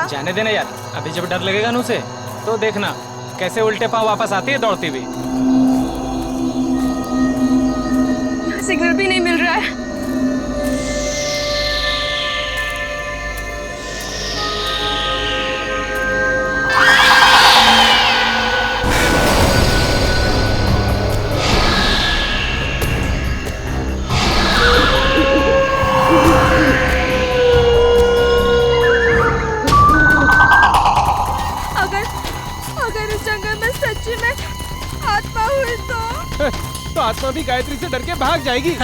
जाने देना यार, अभी जब डर लगेगा ना उसे तो देखना कैसे उल्टे पांव वापस आती है दौड़ती हुई। सिग्नल भी नहीं मिल रहा है। अगर इस जंगल में सच्ची में आत्मा हुई तो आत्मा भी गायत्री से डर के भाग जाएगी।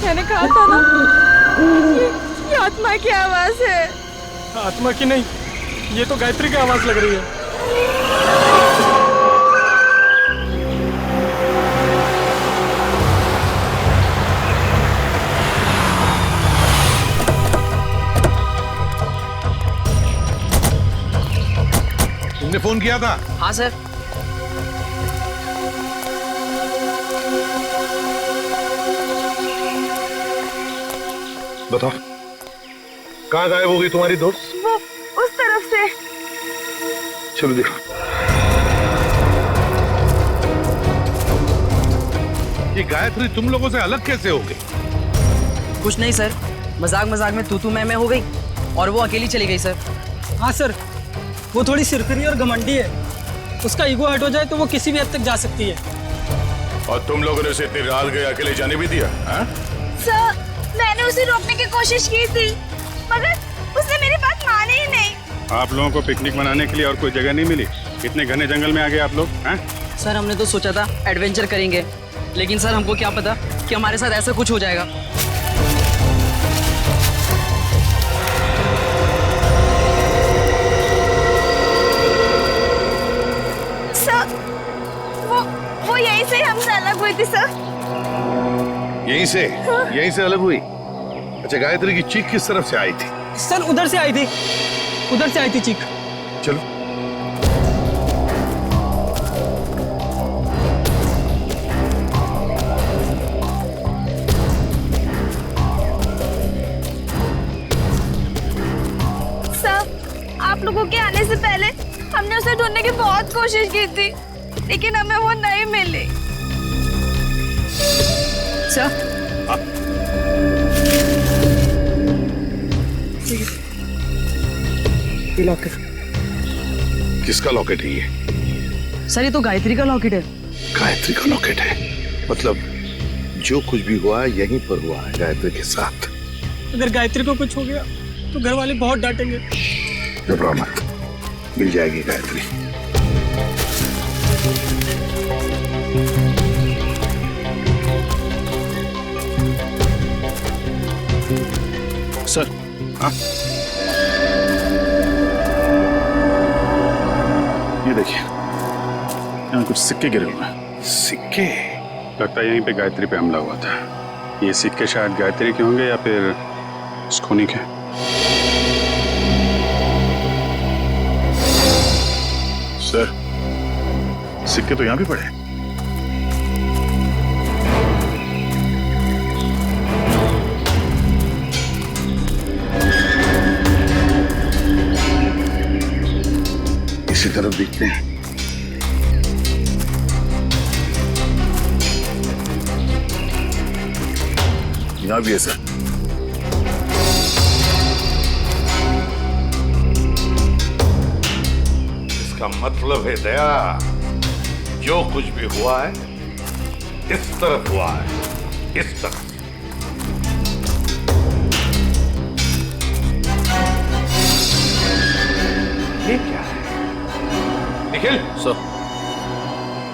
मैंने कहा था ना, ये आत्मा की आवाज है। आत्मा की नहीं, ये तो गायत्री की आवाज लग रही है। तुमने फोन किया था? हाँ सर। बताओ, कहाँ गायब हो गई तुम्हारी दोस्त? वो उस तरफ से। चलो देखो। ये गायत्री तुम लोगों से अलग कैसे हो गई? कुछ नहीं सर, मजाक मजाक में तू मैं हो गई और वो अकेली चली गई सर। हाँ सर, वो थोड़ी सिरफिरी और घमंडी है। उसका ईगो हट हो जाए तो वो किसी भी हद तक जा सकती है। और तुम लोगों ने उसे इतनी रात गए अकेले जाने भी दिया? सर, मैंने उसे रोकने की कोशिश की थी, मगर उसने मेरी बात मानी ही नहीं। आप लोगों को पिकनिक मनाने के लिए और कोई जगह नहीं मिली? इतने घने जंगल में आ गए आप लोग हैं? सर हमने तो सोचा था एडवेंचर करेंगे, लेकिन सर हमको क्या पता कि हमारे साथ ऐसा कुछ हो जाएगा। सर, वो यहीं से हमसे अलग हुई थी सर। यहीं से? हाँ। यहीं से अलग हुई? अच्छा, गायत्री की चीख किस तरफ से आई थी? सर उधर से आई थी, उधर से आई थी चीख। चलो। सर, आप लोगों के आने से पहले हमने उसे ढूंढने की बहुत कोशिश की थी, लेकिन हमें वो नहीं मिली। सर ये लॉकेट। किसका लॉकेट है ये? सर ये तो गायत्री का लॉकेट है। गायत्री का लॉकेट है? मतलब जो कुछ भी हुआ है यहीं पर हुआ है गायत्री के साथ। अगर गायत्री को कुछ हो गया तो घर वाले बहुत डांटेंगे। घबराओ मत, मिल जाएगी गायत्री। सर। हाँ? ये देखिए, यहाँ कुछ सिक्के गिरे हुए हैं। सिक्के? लगता है यहीं पे गायत्री पे हमला हुआ था। ये सिक्के शायद गायत्री के होंगे या फिर स्कोनी के। सर, सिक्के तो यहाँ भी पड़े हैं। इसी तरफ देखते हैं। यहाँ भी है सर। इसका मतलब है दया, जो कुछ भी हुआ है इस तरफ हुआ है, इस तरफ। ये क्या है? निखिल, सर।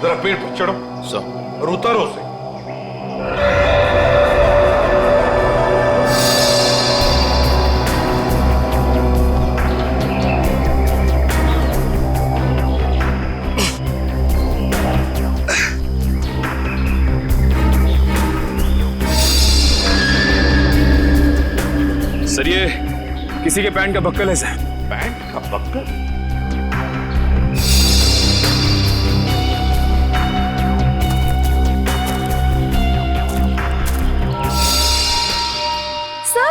जरा पेड़ पर चढ़ो सर। और उतारो उसे। सर ये किसी के पैंट का बक्कल है सर। पैंट का बक्कल? सर,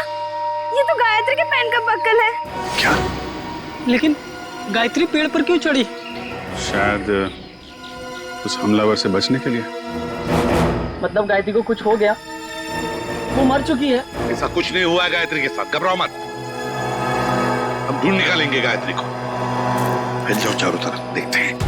ये तो गायत्री के पैंट का बक्कल है। क्या? लेकिन गायत्री पेड़ पर क्यों चढ़ी? शायद उस हमलावर से बचने के लिए। मतलब गायत्री को कुछ हो गया, वो मर चुकी है। ऐसा कुछ नहीं हुआ है गायत्री के साथ, घबराओ मत। हम ढूंढ निकालेंगे गायत्री को। फैल जाओ चारों तरफ, देखते हैं।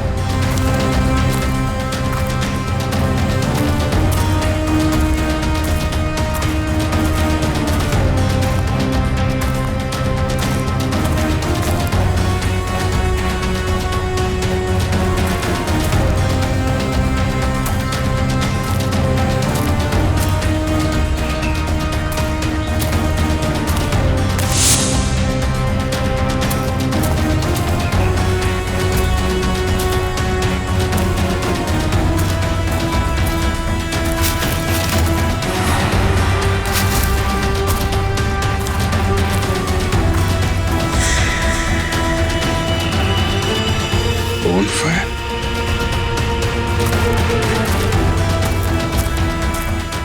Bonfire?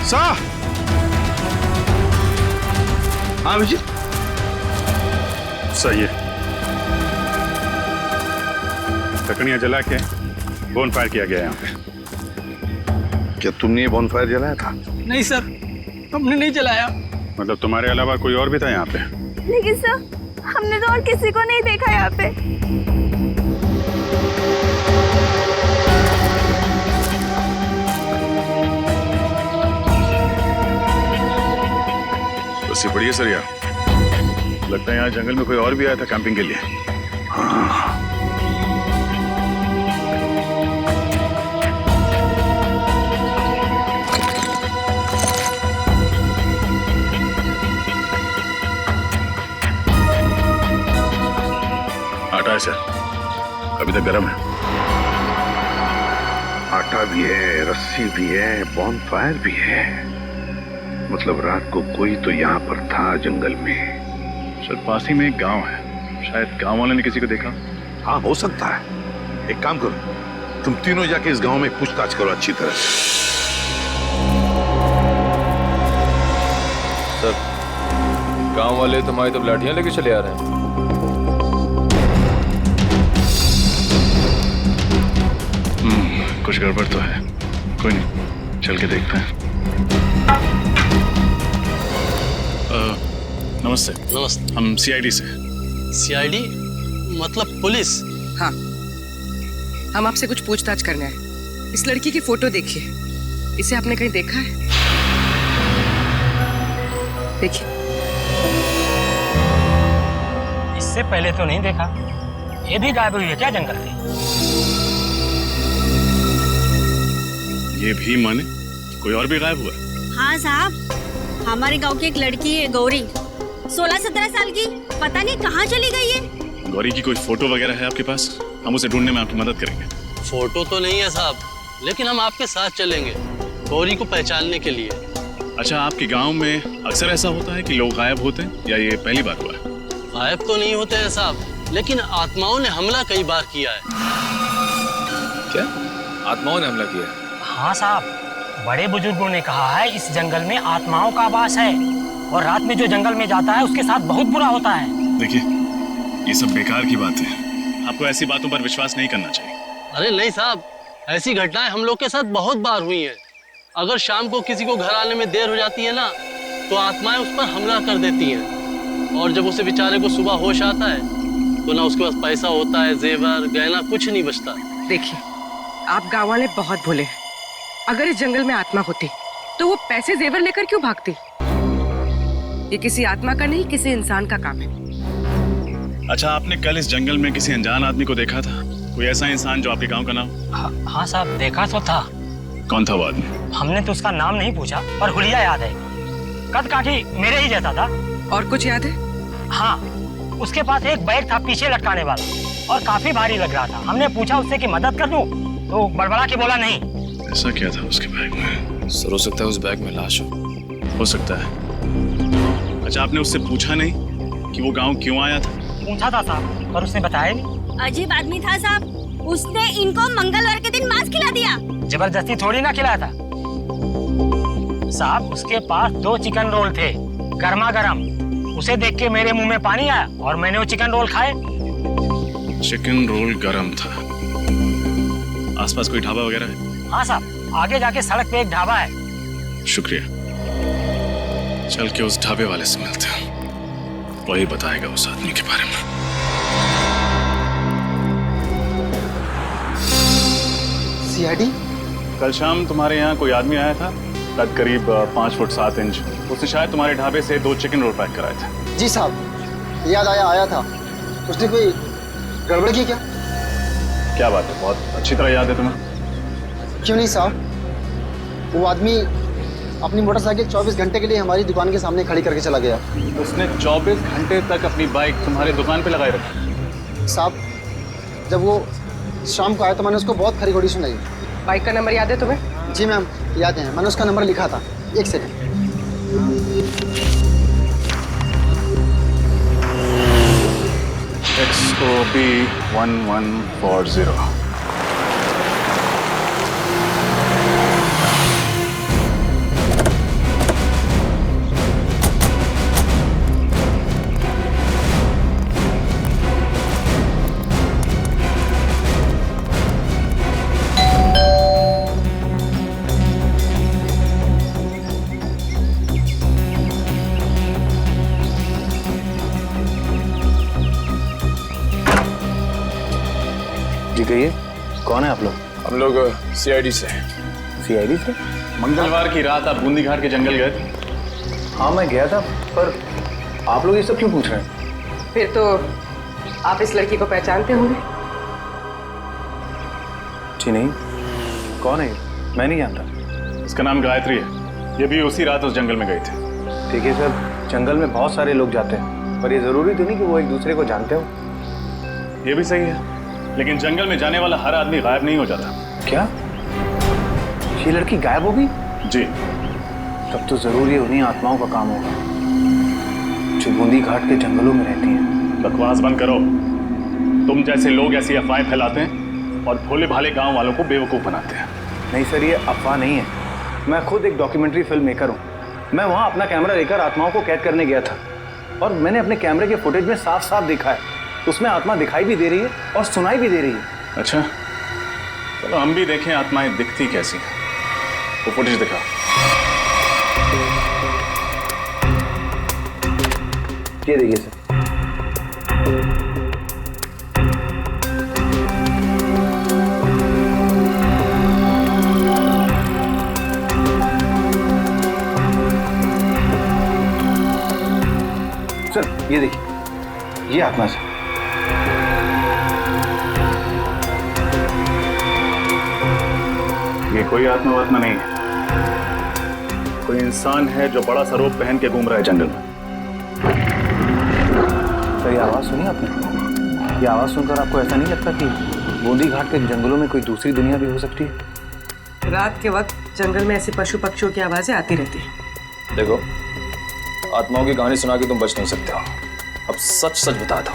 सा, हाँ विजय, सही है। लकड़ियां जला के बोनफायर किया गया यहाँ पे। क्या तुमने ये बॉनफायर जलाया था? नहीं सर, हमने नहीं जलाया। मतलब तुम्हारे अलावा कोई और भी था यहाँ पे? लेकिन सर, हमने तो और किसी को नहीं देखा यहाँ पे। बस बढ़िया सर यार, लगता है यहाँ जंगल में कोई और भी आया था कैंपिंग के लिए। हाँ। आटा है सर, अभी तक गर्म है। आटा भी है, रस्सी भी है, बॉनफायर भी है। मतलब रात को कोई तो यहाँ पर था जंगल में। सर पास ही में एक गांव है, शायद गांव वाले ने किसी को देखा। हाँ हो सकता है। एक काम करो, तुम तीनों जाके इस गांव में पूछताछ करो अच्छी तरह से। सर गांव वाले तुम्हारी तो लाठियां लेके चले आ रहे हैं। कुछ गड़बड़ तो है, कोई नहीं, चल के देखते हैं। नमस्ते। नमस्ते। हम सीआईडी से। सीआईडी मतलब पुलिस? हाँ, हम आपसे कुछ पूछताछ करना है। इस लड़की की फोटो देखिए, इसे आपने कहीं देखा है? देखिए। इससे पहले तो नहीं देखा। ये भी गायब हुई है क्या जंगल से? ये भी माने कोई और भी गायब हुआ? हाँ साहब, हमारे गांव की एक लड़की है गौरी, 16-17 साल की, पता नहीं कहाँ चली गई है। गौरी की कोई फोटो वगैरह है आपके पास? हम उसे ढूंढने में आपकी मदद करेंगे। फोटो तो नहीं है साहब, लेकिन हम आपके साथ चलेंगे गौरी को पहचानने के लिए। अच्छा, आपके गांव में अक्सर ऐसा होता है कि लोग गायब होते हैं या ये पहली बार हुआ है? गायब तो नहीं होते हैं साहब, लेकिन आत्माओं ने हमला कई बार किया है। क्या आत्माओं ने हमला किया? हाँ साहब, बड़े बुजुर्गों ने कहा है इस जंगल में आत्माओं का वास है और रात में जो जंगल में जाता है उसके साथ बहुत बुरा होता है। देखिए, ये सब बेकार की बात है, आपको ऐसी बातों पर विश्वास नहीं करना चाहिए। अरे नहीं साहब, ऐसी घटनाएं हम लोग के साथ बहुत बार हुई हैं। अगर शाम को किसी को घर आने में देर हो जाती है ना, तो आत्माएं उस पर हमला कर देती हैं। और जब उसे बेचारे को सुबह होश आता है तो ना उसके पास पैसा होता है, जेवर गहना कुछ नहीं बचता। देखिए, आप गाँव वाले बहुत भोले हैं। अगर इस जंगल में आत्मा होती तो वो पैसे जेवर लेकर क्यों भागती? ये किसी आत्मा का नहीं, किसी इंसान का काम है। अच्छा, आपने कल इस जंगल में किसी अनजान आदमी को देखा था? कोई ऐसा इंसान जो आपके गांव का नाम? हाँ साहब, देखा तो था। कौन था वो आदमी? हमने तो उसका नाम नहीं पूछा, पर हुलिया याद है। कद काठी मेरे ही जैसा था। और कुछ याद है? हाँ, उसके पास एक बैग था पीछे लटकाने वाला और काफी भारी लग रहा था। हमने पूछा उससे कि मदद कर दूं, तो बड़बड़ा के बोला नहीं। ऐसा क्या था उसके बैग में? सर, हो सकता है उस बैग में लाश हो सकता है। अच्छा, आपने उससे पूछा नहीं कि वो गांव क्यों आया था? पूछा था साहब, पर उसने बताया नहीं। अजीब आदमी था साहब, उसने इनको मंगलवार के दिन मांस खिला दिया। जबरदस्ती थोड़ी ना खिलाया था साहब। उसके पास 2 चिकन रोल थे, गर्मा गर्म। उसे देख के मेरे मुंह में पानी आया और मैंने वो चिकन रोल खाए। चिकन रोल गरम था। आसपास कोई ढाबा वगैरह है? हाँ साहब, आगे जाके सड़क पे एक ढाबा है। शुक्रिया। चल के उस ढाबे वाले से मिलते हैं, वही बताएगा उस आदमी के बारे में। सीआईडी? कल शाम तुम्हारे यहाँ कोई आदमी आया था, कद करीब 5 फुट 7 इंच। उसने शायद तुम्हारे ढाबे से 2 चिकन रोल पैक कराए थे। जी साहब, याद आया था। उसने कोई गड़बड़ की क्या? क्या बात है, बहुत अच्छी तरह याद है तुम्हें। क्यों नहीं साहब, वो आदमी अपनी मोटरसाइकिल 24 घंटे के लिए हमारी दुकान के सामने खड़ी करके चला गया। उसने 24 घंटे तक अपनी बाइक तुम्हारे दुकान पे लगाए रखी? साहब, जब वो शाम को आया तो मैंने उसको बहुत खरी खोड़ी सुनाई। बाइक का नंबर याद है तुम्हें? जी मैम, याद है। मैंने उसका नंबर लिखा था। एक सेकंड। XOB 1140। जी कहिए, कौन है आप लोग? हम लोग CID से। CID से? मंगलवार की रात आप बूंदी घाट के जंगल गए थे? हाँ, मैं गया था, पर आप लोग ये सब क्यों पूछ रहे हैं? फिर तो आप इस लड़की को पहचानते होंगे। जी नहीं, कौन है ये? मैं नहीं जानता। इसका नाम गायत्री है। ये भी उसी रात उस जंगल में गई थी। ठीक है सर, जंगल में बहुत सारे लोग जाते हैं, पर ये जरूरी तो नहीं कि वो एक दूसरे को जानते हो। ये भी सही है, लेकिन जंगल में जाने वाला हर आदमी गायब नहीं हो जाता। क्या? ये लड़की गायब हो गई? जी। तब तो जरूर ये उन्हीं आत्माओं का काम होगा जो बूंदी घाट के जंगलों में रहती हैं। बकवास बंद करो। तुम जैसे लोग ऐसी अफवाहें फैलाते हैं और भोले भाले गांव वालों को बेवकूफ बनाते हैं। नहीं सर, ये अफवाह नहीं है। मैं खुद एक डॉक्यूमेंट्री फिल्म मेकर हूँ। मैं वहाँ अपना कैमरा लेकर आत्माओं को कैद करने गया था और मैंने अपने कैमरे के फुटेज में साफ साफ देखा है, उसमें आत्मा दिखाई भी दे रही है और सुनाई भी दे रही है। अच्छा, चलो हम भी देखें आत्माएं दिखती कैसी हैं। वो फुटेज दिखा। ये देखिए सर। सर ये देखिए, ये आत्मा है। ये कोई आत्मा नहीं है, कोई इंसान है जो बड़ा सा रोब पहन के घूम रहा है जंगल में। सर ये आवाज सुनी आपने? ये आवाज सुनकर आपको ऐसा नहीं लगता कि बूंदी घाट के जंगलों में कोई दूसरी दुनिया भी हो सकती है? रात के वक्त जंगल में ऐसे पशु पक्षियों की आवाजें आती रहती हैं। देखो, आत्माओं की कहानी सुना के तुम बच नहीं सकते हो। अब सच सच बता दो,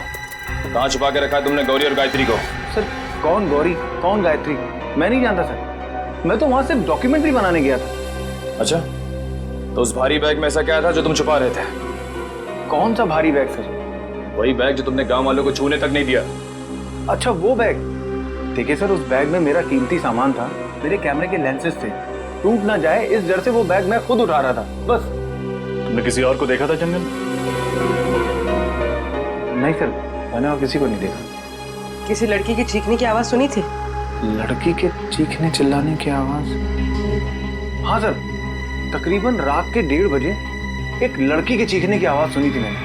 कहाँ छुपा के रखा है तुमने गौरी और गायत्री को? सर कौन गौरी, कौन गायत्री, मैं नहीं जानता सर। मैं तो वहां सिर्फ डॉक्यूमेंट्री बनाने गया था। अच्छा, तो उस भारी बैग में ऐसा क्या था जो तुम छुपा रहे थे? कौन सा भारी बैग सर? वही बैग जो तुमने गांव वालों को छूने तक नहीं दिया। अच्छा वो बैग। देखिए सर, उस बैग में मेरा कीमती सामान था, मेरे कैमरे के लेंसेज थे। टूट ना जाए इस डर से वो बैग मैं खुद उठा रहा था, बस। तुमने किसी और को देखा था जंगल? नहीं सर, मैंने और किसी को नहीं देखा। किसी लड़की की चीखने की आवाज सुनी थी? लड़की के चीखने चिल्लाने की आवाज? हाँ सर, तकरीबन रात के 1:30 बजे एक लड़की के चीखने की आवाज सुनी थी मैंने,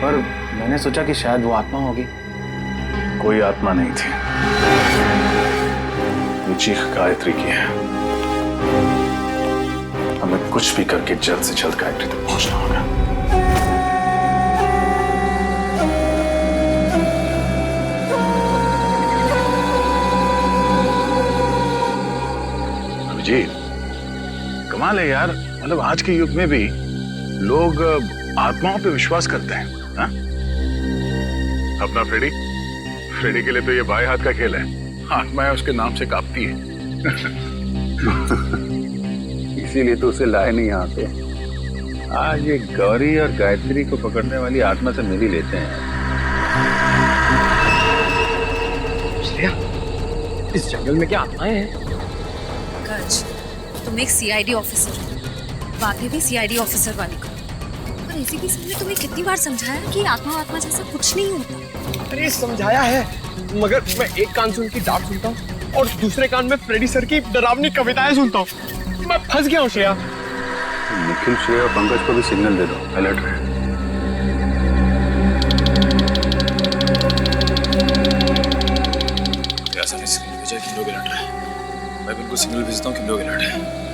पर मैंने सोचा कि शायद वो आत्मा होगी। कोई आत्मा नहीं थी, ये चीख गायत्री की है। हमें कुछ भी करके जल्द से जल्द गायत्री तक पहुंचना होगा। अभिजीत, कमाल है यार, मतलब आज के युग में भी लोग आत्माओं पे विश्वास करते हैं। हा? अपना फ्रेडी के लिए तो ये बाएं हाथ का खेल है। आत्माएं उसके नाम से कांपती है। इसीलिए तो उसे लाए नहीं यहाँ पे। आज ये गौरी और गायत्री को पकड़ने वाली आत्मा से मिल ही लेते हैं। श्रेया, इस जंगल में क्या आत्माएं हैं? पंकज, तुम एक सीआईडी ऑफिसर हो, बातें भी सीआईडी ऑफिसर वाली करो। और एसीपी साहब ने तुम्हें कितनी बार समझाया कि आत्मा जैसा कुछ नहीं होता। अरे समझाया है, मगर मैं एक कान से उनकी डांट सुनता हूँ और दूसरे कान में फ्रेडी सर की डरावनी कविताएं सुनता हूँ। मैं फंस गया हूँ श्रेया। निखिल, श्रेया और पंकज को भी सिग्नल दे दो, अलर्ट रहे। ऐसा नहीं सिग्नल भेजा कि लोग अलर्ट रहे। मैं बिल्कुल सिग्नल भेजता हूँ कि लोग अलर्ट है।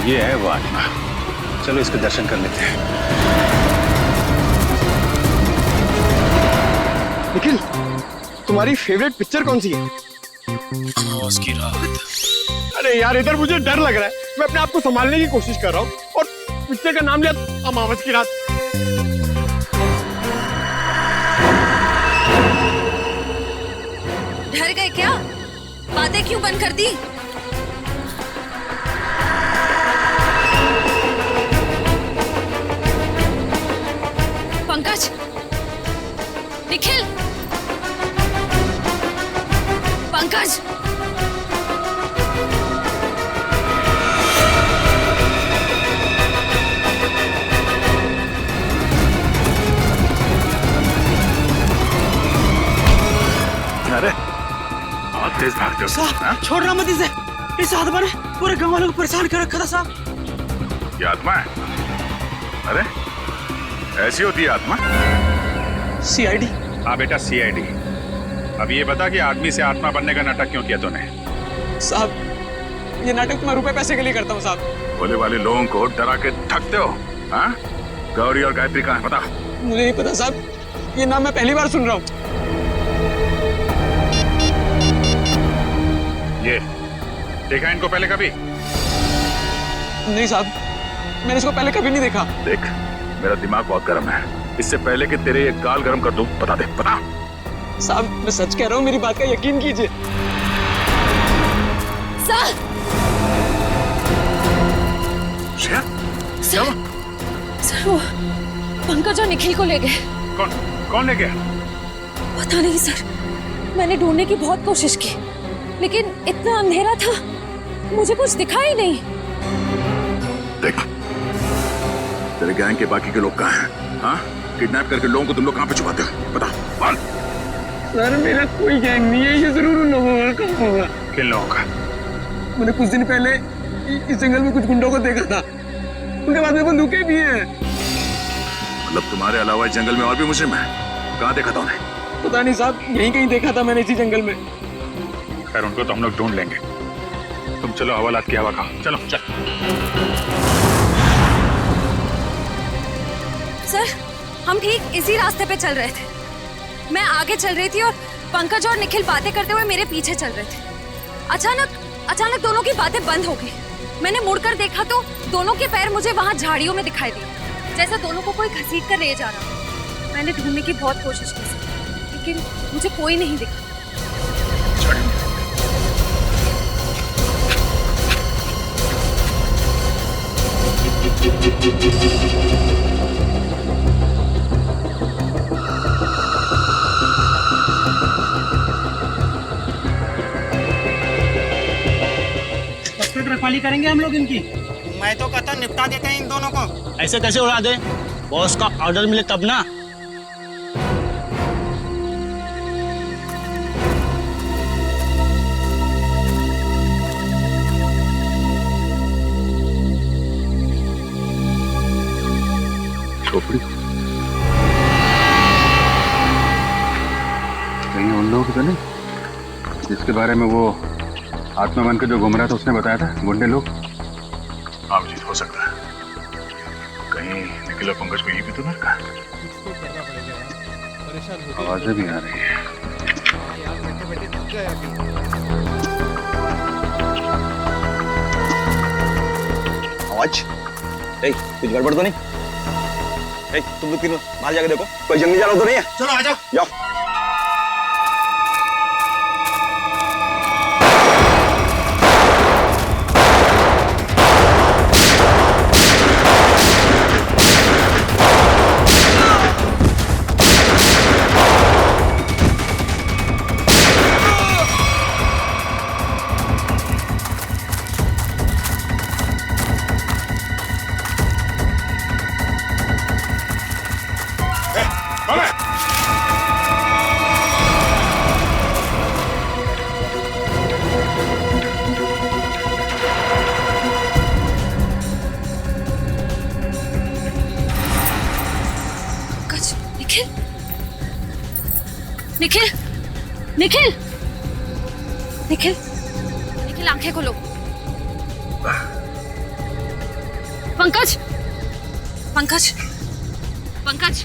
ये है वो आत्मा। चलो इसके दर्शन कर लेते हैं। निखिल, तुम्हारी फेवरेट पिक्चर कौन सी है? अमावस की रात। अरे यार, इधर मुझे डर लग रहा है। मैं अपने आप को संभालने की कोशिश कर रहा हूँ और पिक्चर का नाम लिया अमावस की रात। डर गए क्या? बातें क्यों बंद कर दी? पंकज, निखिल, पंकज, अरे बहुत तेज भागते हो साहब। छोड़ना मत इसे। इस आत्मा ने पूरे गांव वालों को परेशान कर रखा था साहब। ये आत्मा है? अरे ऐसी होती है आत्मा? सीआईडी। हाँ बेटा, सीआईडी। अब ये बता कि आदमी से आत्मा बनने का नाटक क्यों किया तूने? साहब, ये नाटक मैं रुपए पैसे के लिए करता हूँ साहब। भोले वाले लोगों को डरा के ठगते हो। हाँ? गौरी और गायत्री कहाँ है बता? मुझे नहीं पता साहब, ये नाम मैं पहली बार सुन रहा हूँ। ये देखा इनको पहले कभी? नहीं साहब, मैंने इसको पहले कभी नहीं देखा। देख, मेरा दिमाग बहुत गर्म है। इससे पहले कि तेरे ये गाल गर्म कर दूं, बता दे, बता। साहब, मैं सच कह रहा हूँ, मेरी बात का यकीन कीजिए। सर, सर वो पंकज और निखिल को ले गए। कौन ले गया? पता नहीं सर, मैंने ढूंढने की बहुत कोशिश की, लेकिन इतना अंधेरा था, मुझे कुछ दिखा ही नहीं। देख, तेरे गैंग के बाकी के लोग कहाँ हैं? हाँ? किडनैप करके लोगों को तुम लोग कहाँ पे छुपाते हो? बता, बोल। सर, मेरा कोई गैंग नहीं है, ये जरूर उन लोगों का होगा। किन लोगों का? मैंने कुछ दिन पहले इस जंगल में कुछ गुंडों को देखा था, उनके बाद में बंदूकें भी हैं। मतलब तुम्हारे अलावा इस जंगल में और भी मुजरिम हैं? कहाँ देखा था उन्हें? पता नहीं साहब, यहीं कहीं देखा था मैंने इसी जंगल में। खैर, उनको तो हम लोग ढूंढ लेंगे। तुम चलो, हवालात की हवा खाओ। चलो चल। सर, हम ठीक इसी रास्ते पे चल रहे थे। मैं आगे चल रही थी और पंकज और निखिल बातें करते हुए मेरे पीछे चल रहे थे। अचानक दोनों की बातें बंद हो गई। मैंने मुड़कर देखा तो दोनों के पैर मुझे वहां झाड़ियों में दिखाई दिए, जैसे दोनों को कोई घसीट कर ले जा रहा। मैंने ढूंढने की बहुत कोशिश की, लेकिन मुझे कोई नहीं दिखा। खाली करेंगे हम लोग इनकी। मैं तो कहता निपटा देते हैं इन दोनों को। ऐसे कैसे उड़ा दे? बॉस का ऑर्डर मिले तब ना। खोपड़ी कहीं उन लोगों की तो नहीं जिसके बारे में वो आत्मा बन के जो घूम रहा था उसने बताया था, गुंडे लोग? हाँ जीत हो सकता है। कहीं निखिल और पंकज को यही भी तो ना रखा। आवाजें भी आ रही है। आवाज कुछ गड़बड़ तो नहीं? तुम लोग तीनों बाहर जाके देखो, कोई जंगली जानवर तो नहीं है। चलो आ जाओ। जाओ। निखिल निखिल निखिल निखिल आंखें खोलो। पंकज पंकज पंकज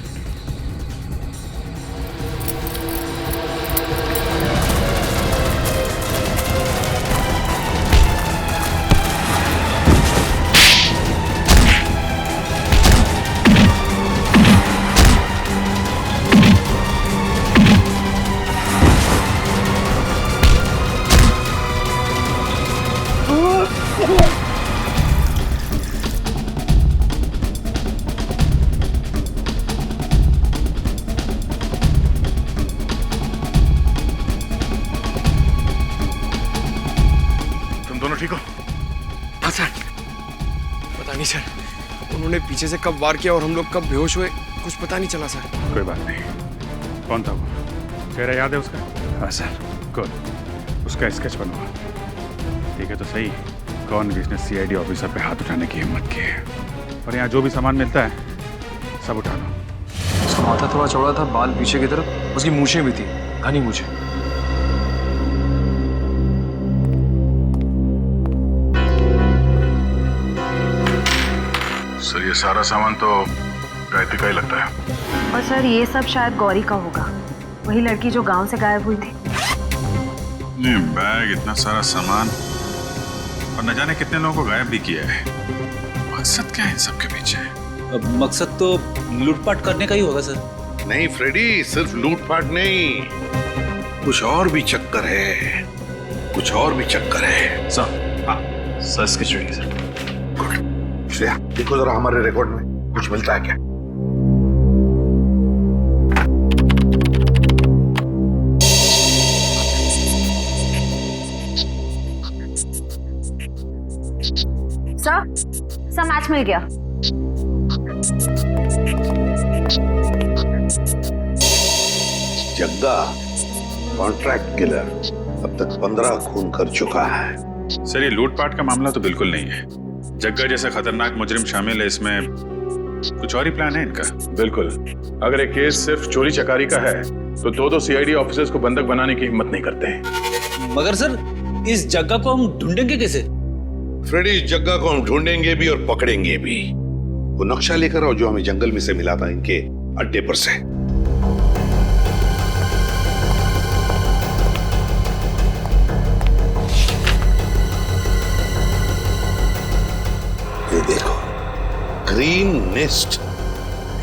ठीक हो? हाँ सर। पता नहीं सर, उन्होंने पीछे से कब वार किया और हम लोग कब बेहोश हुए, कुछ पता नहीं चला सर। कोई बात नहीं। कौन था वो? चेहरा याद है उसका? हाँ सर। गुड। उसका स्केच बनवा। ठीक है तो सही, कौन जिसने सीआईडी ऑफिसर पे हाथ उठाने की हिम्मत की है? और यहाँ जो भी सामान मिलता है सब उठा लो। उसका माथा थोड़ा चौड़ा था, बाल पीछे की तरफ, उसकी मूछें भी थी, घनी मूछें। सर ये सारा सामान तो गायत्री का ही लगता है। और सर ये सब शायद गौरी का होगा, वही लड़की जो गांव से गायब हुई थी। नहीं, बैग, इतना सारा सामान और न जाने कितने लोगों को गायब भी किया है। मकसद क्या है इन सब के पीछे? अब मकसद तो लूटपाट करने का ही होगा सर। नहीं फ्रेडी, सिर्फ लूटपाट नहीं, कुछ और भी चक्कर है, कुछ और भी चक्कर है। सर, हाँ sir sketch ready sir. Shreya देखो जरा हमारे रिकॉर्ड में कुछ मिलता है क्या? सर मैच मिल गया। जग्गा कॉन्ट्रैक्ट किलर अब तक 15 खून कर चुका है। सर ये लूटपाट का मामला तो बिल्कुल नहीं है। जग्गा जैसा खतरनाक मुजरिम शामिल है इसमें, कुछ और ही प्लान है इनका। बिल्कुल, अगर ये केस सिर्फ चोरी चकारी का है तो दो सीआईडी ऑफिसर्स को बंधक बनाने की हिम्मत नहीं करते हैं। मगर सर इस जग्गा को हम ढूंढेंगे कैसे? फ्रेडी, इस जग्गा को हम ढूंढेंगे भी और पकड़ेंगे भी। वो नक्शा लेकर आओ जो हमें जंगल में से मिला था इनके अड्डे पर से। ये देखो, ग्रीन नेस्ट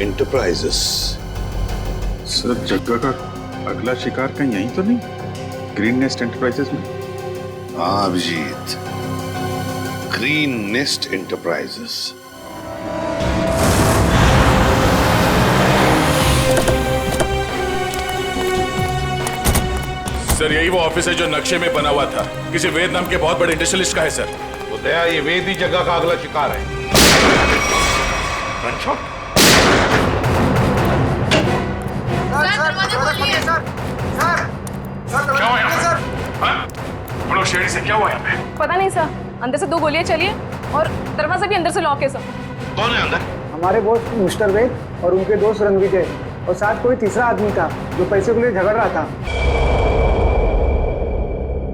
एंटरप्राइजेस। सर जग्गा का अगला शिकार कहीं यहीं तो नहीं? ग्रीन नेस्ट एंटरप्राइजेस में? हाँ Abhijit, green nest enterprises. Sir यही वो ऑफिस है जो नक्शे में बना हुआ था, किसी वेद नाम के बहुत बड़े इंडस्ट्रियलिस्ट का है सर। दया, ये वेद ही जगह का अगला शिकार है। रणछोड़, क्या हुआ यहाँ पे? हम लोग शेरी से क्या हुआ यहाँ पे? पता नहीं सर, अंदर से 2 गोलियां चली है और दरवाजा भी अंदर से लॉक है सर। कौन है अंदर? हमारे दोस्त मिस्टर वेद और उनके दोस्त रणविजय और साथ कोई तीसरा आदमी था जो पैसे के लिए झगड़ रहा था।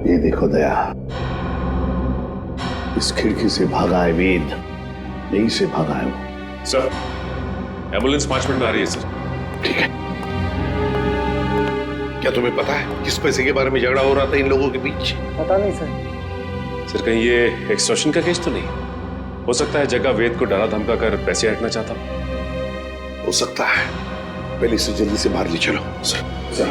ये देखो दया, इस खिड़की से भागा है वेद, यहीं से भागा है वो। सर, एम्बुलेंस 5 मिनट में आ रही है सर। ठीक है। क्या तुम्हें पता है किस पैसे के बारे में झगड़ा हो रहा था इन लोगों के बीच? पता नहीं सर। सर, कहीं ये एक्सटॉर्शन का केस तो नहीं? हो सकता है जगह वेद को डरा धमका कर पैसे हटना चाहता हो सकता है। पहले इसे जल्दी से बाहर ले चलो। सर, सर,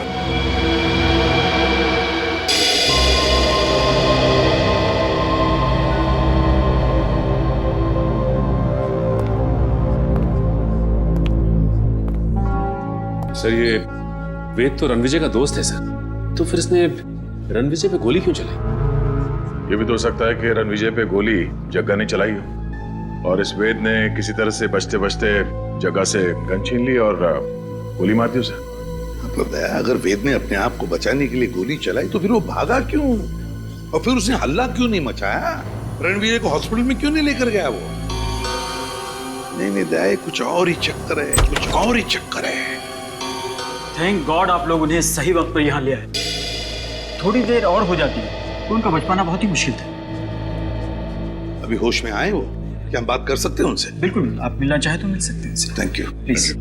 ये वेद तो रणविजय का दोस्त है सर, तो फिर इसने रणविजय पे गोली क्यों चलाई? ये भी तो हो सकता है कि रणविजय पे गोली जग्गा ने चलाई हो और इस वेद ने किसी तरह से बचते बचते जग्गा से गन छीन ली और गोली मार दी उसे। मतलब दया, अगर वेद ने अपने आप को बचाने के लिए गोली चलाई तो फिर वो भागा क्यों और फिर उसने हल्ला क्यों नहीं मचाया? रणविजय को हॉस्पिटल में क्यों नहीं लेकर गया वो? नहीं दया, कुछ और ही चक्कर है, कुछ और ही चक्कर है। थैंक गॉड आप लोग उन्हें सही वक्त पर यहाँ ले आए। थोड़ी देर और हो जाती तो उनका बच पाना बहुत ही मुश्किल था। अभी होश में आए वो? क्या हम बात कर सकते हैं उनसे? बिल्कुल, आप मिलना चाहे तो मिल सकते हैं। Thank you. प्लीज।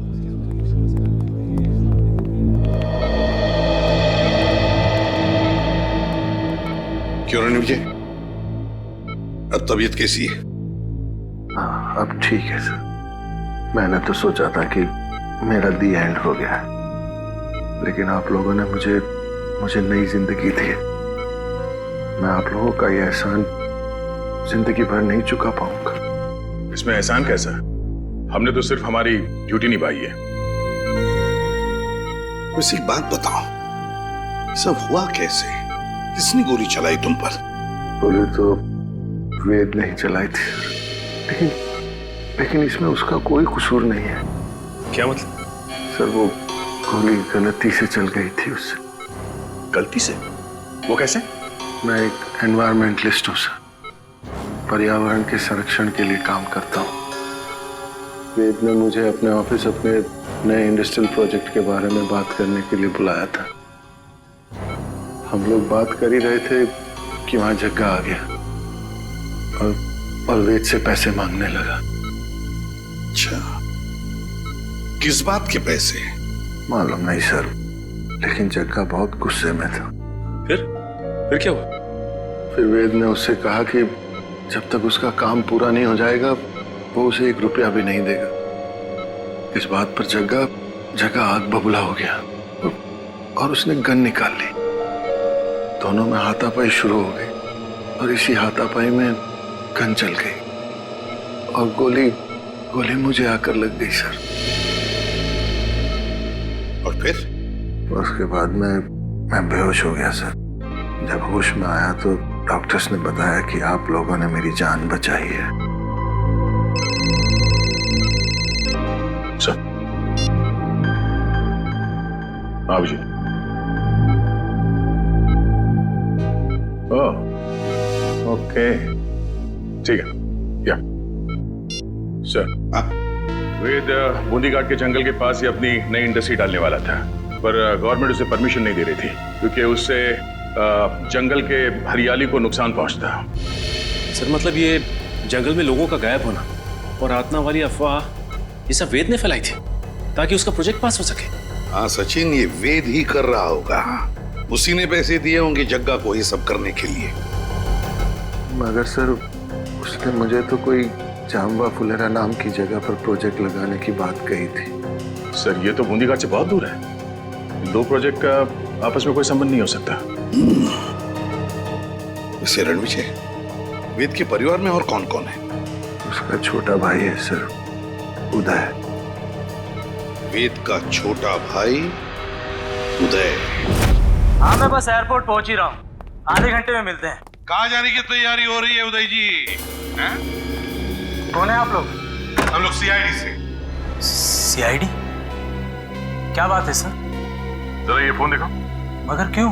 क्यों रणविजय, अब तबीयत कैसी है? हाँ, अब ठीक है सर। मैंने तो सोचा था कि मेरा दी एंड हो गया है, लेकिन आप लोगों ने मुझे नई जिंदगी दी है। मैं आप लोगों का ये एहसान जिंदगी भर नहीं चुका पाऊंगा। इसमें एहसान कैसा? हमने तो सिर्फ हमारी ड्यूटी निभाई है। वैसे एक बात बताओ, सब हुआ कैसे? किसने गोली चलाई तुम पर? गोली तो वेद ने ही चलाई थी, लेकिन इसमें उसका कोई कसूर नहीं है। क्या मतलब? सर, वो गोली गलती से चल गई थी उससे। गलती से? वो कैसे? मैं एक एनवायरमेंटलिस्ट हूँ सर, पर्यावरण के संरक्षण के लिए काम करता हूँ। वेद ने मुझे अपने ऑफिस अपने नए इंडस्ट्रियल प्रोजेक्ट के बारे में बात करने के लिए बुलाया था। हम लोग बात कर ही रहे थे कि वहां जग्गा आ गया और वेद से पैसे मांगने लगा। अच्छा, किस बात के पैसे? मालूम नहीं सर, लेकिन जग्गा बहुत गुस्से में था। फिर क्या हुआ? फिर वेद ने उससे कहा कि जब तक उसका काम पूरा नहीं हो जाएगा वो उसे 1 रुपया भी नहीं देगा। इस बात पर जग्गा आग बबूला हो गया और उसने गन निकाल ली। दोनों में हाथापाई शुरू हो गई और इसी हाथापाई में गन चल गई और गोली मुझे आकर लग गई सर। और फिर? उसके बाद मैं बेहोश हो गया सर। जब होश में आया तो डॉक्टर्स ने बताया कि आप लोगों ने मेरी जान बचाई है। सर, आप जी। ओह, ओके, ठीक है। या सर, वेद बूंदीघाट के जंगल के पास ही अपनी नई इंडस्ट्री डालने वाला था, पर गवर्नमेंट उसे परमिशन नहीं दे रही थी क्योंकि उससे जंगल के हरियाली को नुकसान पहुंचता। सर, मतलब ये जंगल में लोगों का गायब होना और आत्मा वाली अफवाह ये सब वेद ने फैलाई थी ताकि उसका प्रोजेक्ट पास हो सके। हाँ सचिन, ये वेद ही कर रहा होगा। उसी ने पैसे दिए होंगे जग्गा को ये सब करने के लिए। मगर सर, उसने मुझे तो कोई जाम्बा फुलेरा नाम की जगह पर प्रोजेक्ट लगाने की बात कही थी। सर, ये तो बूंदीघाट से बहुत दूर है। 2 प्रोजेक्ट का आपस में कोई संबंध नहीं हो सकता। इसे रणविजय, वेद के परिवार में और कौन कौन है? उसका छोटा भाई है सर, उदय। वेद का छोटा भाई उदय? हाँ, मैं बस एयरपोर्ट पहुंच ही रहा हूँ। आधे घंटे में मिलते हैं। कहाँ जाने की तैयारी हो रही है उदय जी? हैं? कौन है आप लोग? हम लोग सीआईडी से। सीआईडी? क्या बात है सर? जरा ये फोन देखो। मगर क्यों?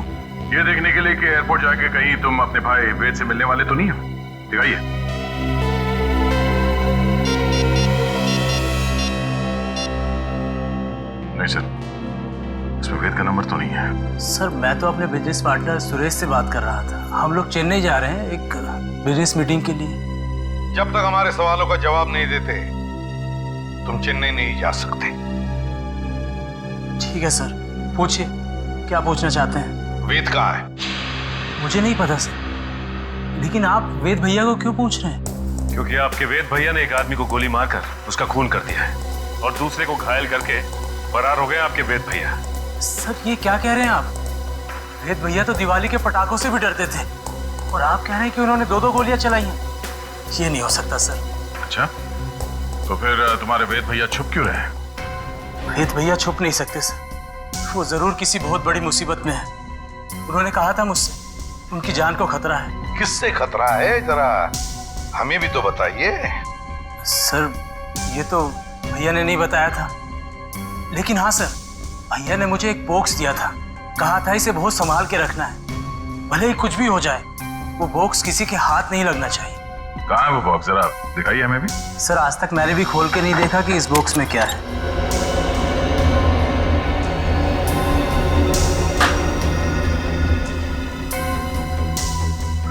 ये देखने के लिए कि एयरपोर्ट जाके कहीं तुम अपने भाई वेद से मिलने वाले तो नहीं हो। दिखाइए। नहीं सर, इसमें वेद का नंबर तो नहीं है। सर मैं तो अपने बिजनेस पार्टनर सुरेश से बात कर रहा था। हम लोग चेन्नई जा रहे हैं एक बिजनेस मीटिंग के लिए। जब तक हमारे सवालों का जवाब नहीं देते तुम चेन्नई नहीं जा सकते। ठीक है सर, पूछिए क्या पूछना चाहते हैं। वेद कहाँ है? मुझे नहीं पता सर, लेकिन आप वेद भैया को क्यों पूछ रहे हैं? क्योंकि आपके वेद भैया ने एक आदमी को गोली मारकर उसका खून कर दिया है और दूसरे को घायल करके फरार हो गए आपके वेद भैया। सर ये क्या कह रहे हैं आप? वेद भैया तो दिवाली के पटाखों से भी डरते थे और आप कह रहे हैं कि उन्होंने 2-2 गोलियां चलाई हैं। ये नहीं हो सकता सर। अच्छा, तो फिर तुम्हारे वेद भैया छुप क्यों रहे? वेद भैया छुप नहीं सकते सर, वो जरूर किसी बहुत बड़ी मुसीबत में है। उन्होंने कहा था मुझसे उनकी जान को खतरा है। किससे खतरा है, जरा हमें भी तो बताइए। सर ये तो भैया ने नहीं बताया था, लेकिन हाँ सर, भैया ने मुझे एक बॉक्स दिया था, कहा था इसे बहुत संभाल के रखना है, भले ही कुछ भी हो जाए वो बॉक्स किसी के हाथ नहीं लगना चाहिए। कहाँ है वो बॉक्स, जरा दिखाइए हमें भी। सर आज तक मैंने भी खोल के नहीं देखा कि इस बॉक्स में क्या है।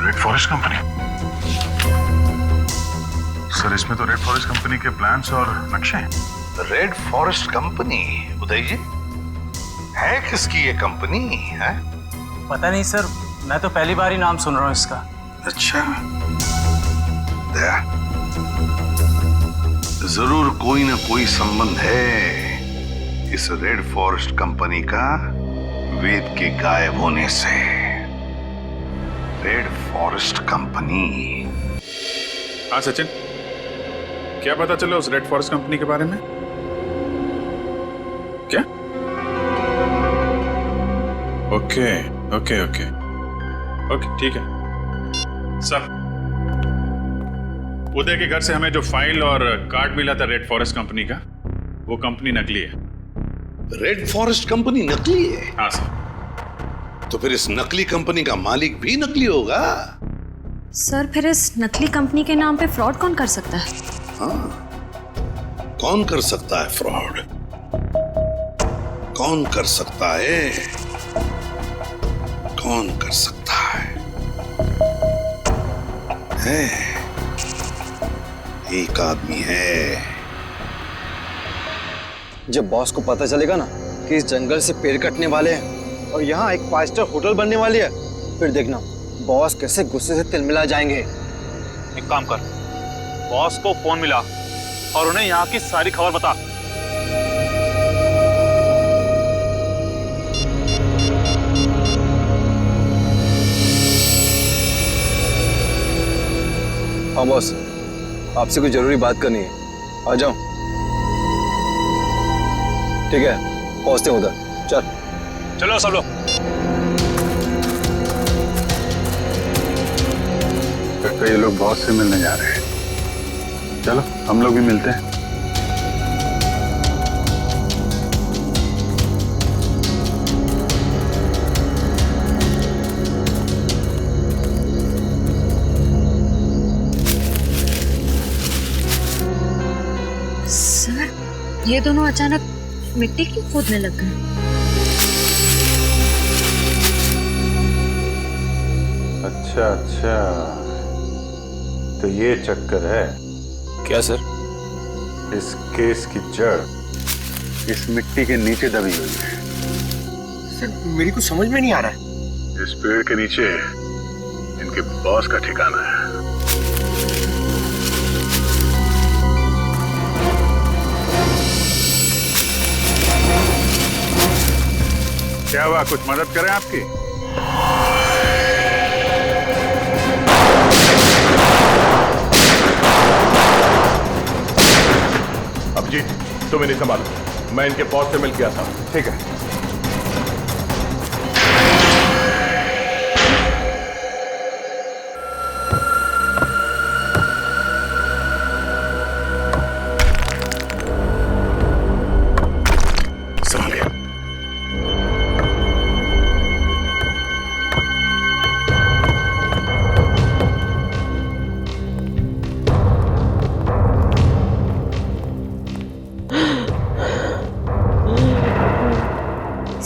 Red forest company? सर इसमें तो रेड फॉरेस्ट कंपनी के प्लान्स और नक्शे हैं। Red forest company? Uday ji, है किसकी ये कंपनी है? पता नहीं सर, मैं तो पहली बार ही नाम सुन रहा हूँ इसका। अच्छा, जरूर कोई ना कोई संबंध है इस रेड फॉरेस्ट कंपनी का वेद के गायब होने से। Red forest company. हाँ सचिन, क्या पता चला उस रेड फॉरेस्ट कंपनी के बारे में? क्या? ओके ओके ओके ओके, ठीक है सर। उदय के घर से हमें जो फाइल और कार्ड मिला था रेड फॉरेस्ट कंपनी का, वो कंपनी नकली है। रेड फॉरेस्ट कंपनी नकली है? हाँ सर। तो फिर इस नकली कंपनी का मालिक भी नकली होगा? सर फिर इस नकली कंपनी के नाम पे फ्रॉड कौन कर सकता है? हाँ, कौन कर सकता है फ्रॉड? कौन कर सकता है? कौन कर सकता है? एक आदमी है। जब बॉस को पता चलेगा ना कि इस जंगल से पेड़ कटने वाले हैं और यहाँ एक 5 स्टार होटल बनने वाली है, फिर देखना बॉस कैसे गुस्से से तिलमिला जाएंगे। एक काम कर, बॉस को फोन मिला और उन्हें यहाँ की सारी खबर बता। हाँ बॉस, आपसे कुछ जरूरी बात करनी है, आ जाओ। ठीक है, पहुंचते हैं उधर। चलो सब लोग। तो ये लोग बॉस से मिलने जा रहे हैं। चलो हम लोग भी मिलते हैं। सर ये दोनों अचानक मिट्टी क्यों खोदने लग गए? अच्छा अच्छा, तो ये चक्कर है क्या सर? इस केस की जड़ इस मिट्टी के नीचे दबी हुई है। सर मेरी कुछ समझ में नहीं आ रहा है। इस पेड़ के नीचे इनके बॉस का ठिकाना है। क्या हुआ, कुछ मदद करें आपकी? अभिजीत तुम इन्हें संभालो, मैं इनके बॉस से मिल के आता हूं। ठीक है।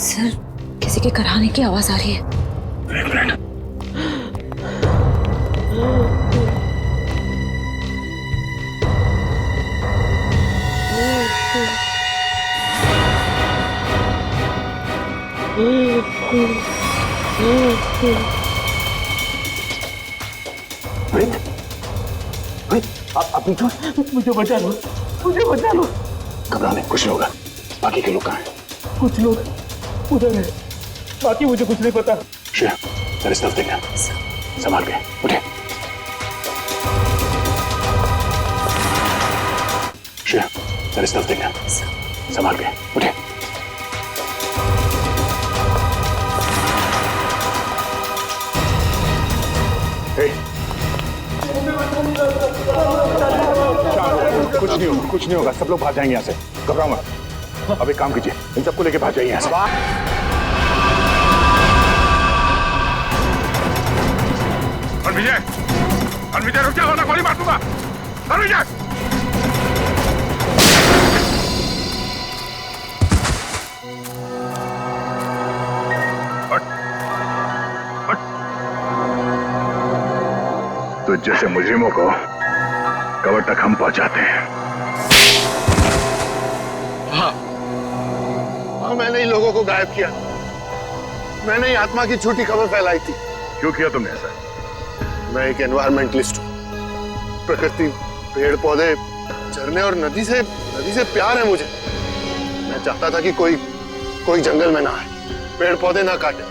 सर, किसी के कराने की आवाज आ रही है। एक मिनट। आप मुझे बचा लो, मुझे बचा लो। घबरा नहीं, कुछ नहीं होगा। बाकी के लोग कहाँ हैं? कुछ लोग उधर है, बाकी मुझे कुछ नहीं पता। श्रेया, तेरे स्टफ देखना, संभाल के उठे। श्रेया, तेरे स्टफ देखना, संभाल के उठे। कुछ नहीं होगा, कुछ नहीं होगा, सब लोग भाग जाएंगे यहाँ से। घबराओ मत। अब एक काम कीजिए, इन सबको लेके भाग जाइए यहाँ से। विजय रुक जा, वरना गोली मार दूंगा। विजय तो जैसे मुजरिमों को कबर तक हम पहुंचाते हैं। हाँ, मैंने ही लोगों को गायब किया। मैंने ही आत्मा की झूठी खबर फैलाई थी। क्यों किया तुमने ऐसा? मैं एक एनवायरमेंटलिस्ट हूँ। प्रकृति, पेड़ पौधे, झरने और नदी से प्यार है मुझे। मैं चाहता था कि कोई जंगल में ना आए, पेड़ पौधे ना काटे,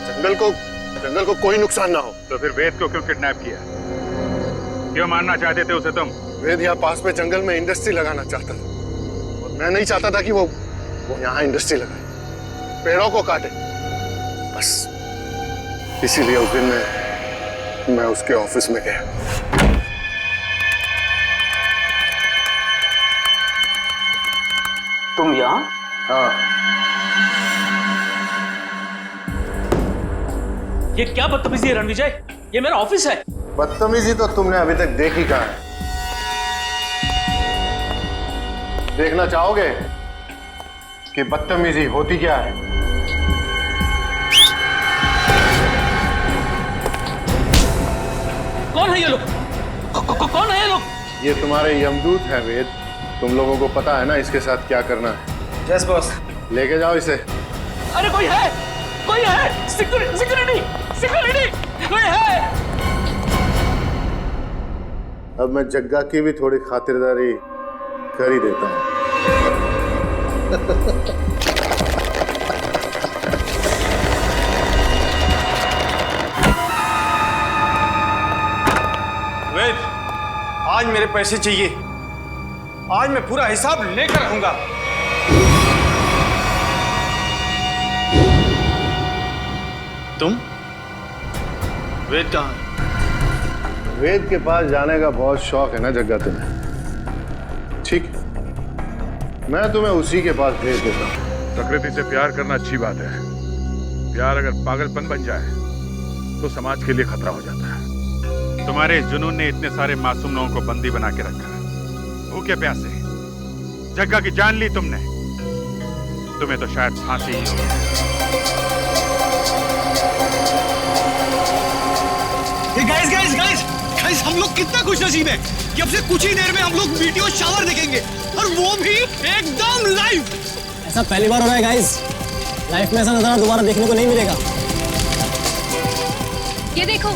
जंगल को कोई नुकसान ना हो। तो फिर वेद को क्यों किडनैप किया? क्यों मारना चाहते थे उसे तुम? वेद यहाँ पास में जंगल में इंडस्ट्री लगाना चाहता था और मैं नहीं चाहता था कि वो यहाँ इंडस्ट्री लगाए, पेड़ों को काटे। बस इसीलिए उस दिन मैं उसके ऑफिस में गया। तुम यहाँ? हाँ। ये क्या बदतमीजी है रणविजय? ये मेरा ऑफिस है। बदतमीजी तो तुमने अभी तक देखी कहाँ है? देखना चाहोगे कि बदतमीजी होती क्या है? कौन है ये लोग? कौन है ये लोग? ये तुम्हारे यमदूत हैं वेद। तुम लोगों को पता है ना इसके साथ क्या करना है। Yes boss. लेके जाओ इसे। अरे कोई है सिक्योरिटी कोई है। अब मैं जग्गा की भी थोड़ी खातिरदारी कर ही देता हूँ। वेद, आज मेरे पैसे चाहिए। आज मैं पूरा हिसाब लेकर रहूंगा। तुम? वेद कहाँ है? वेद के पास जाने का बहुत शौक है ना जग्गा तुम्हें? ठीक, मैं तुम्हें उसी के पास भेज देता हूँ। प्रकृति से प्यार करना अच्छी बात है। प्यार अगर पागलपन बन जाए तो समाज के लिए खतरा हो जाता है। तुम्हारे जुनून ने इतने सारे मासूम लोगों को बंदी बना के रखा। भूखे प्यासे जग्गा की जान ली तुमने। तुम्हें तो शायद फांसी ही हो। गाइस, हम लोग कितना खुशनसीब है कि अब से कुछ ही देर में हम लोग वीडियो शावर देखेंगे, और वो भी एकदम लाइव। ऐसा पहली बार हो रहा है गाइस। लाइफ में ऐसा नजारा दोबारा देखने को नहीं मिलेगा। ये देखो,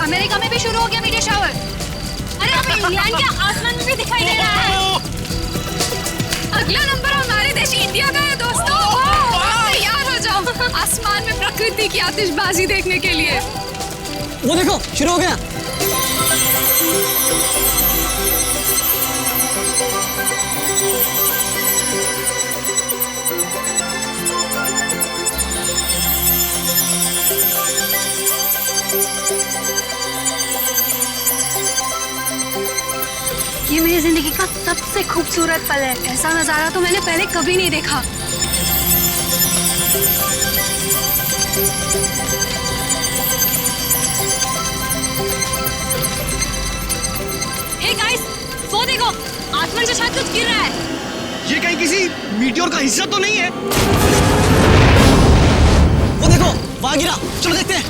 अमेरिका में भी शुरू हो गया मीडिया शावर। अरे अब इंग्लैंड के आसमान में भी दिखाई दे रहा है। अगला नंबर हमारे देश इंडिया का है दोस्तों। तैयार हो जाओ आसमान में प्रकृति की आतिशबाजी देखने के लिए। वो देखो, शुरू हो गया। ये मेरी जिंदगी का सबसे खूबसूरत पल है। ऐसा नजारा तो मैंने पहले कभी नहीं देखा। हे गाइस, वो देखो, आसमान से शायद कुछ गिर रहा है। ये कहीं किसी मीटियोर का हिस्सा तो नहीं है? वहां गिरा, चलो देखते हैं।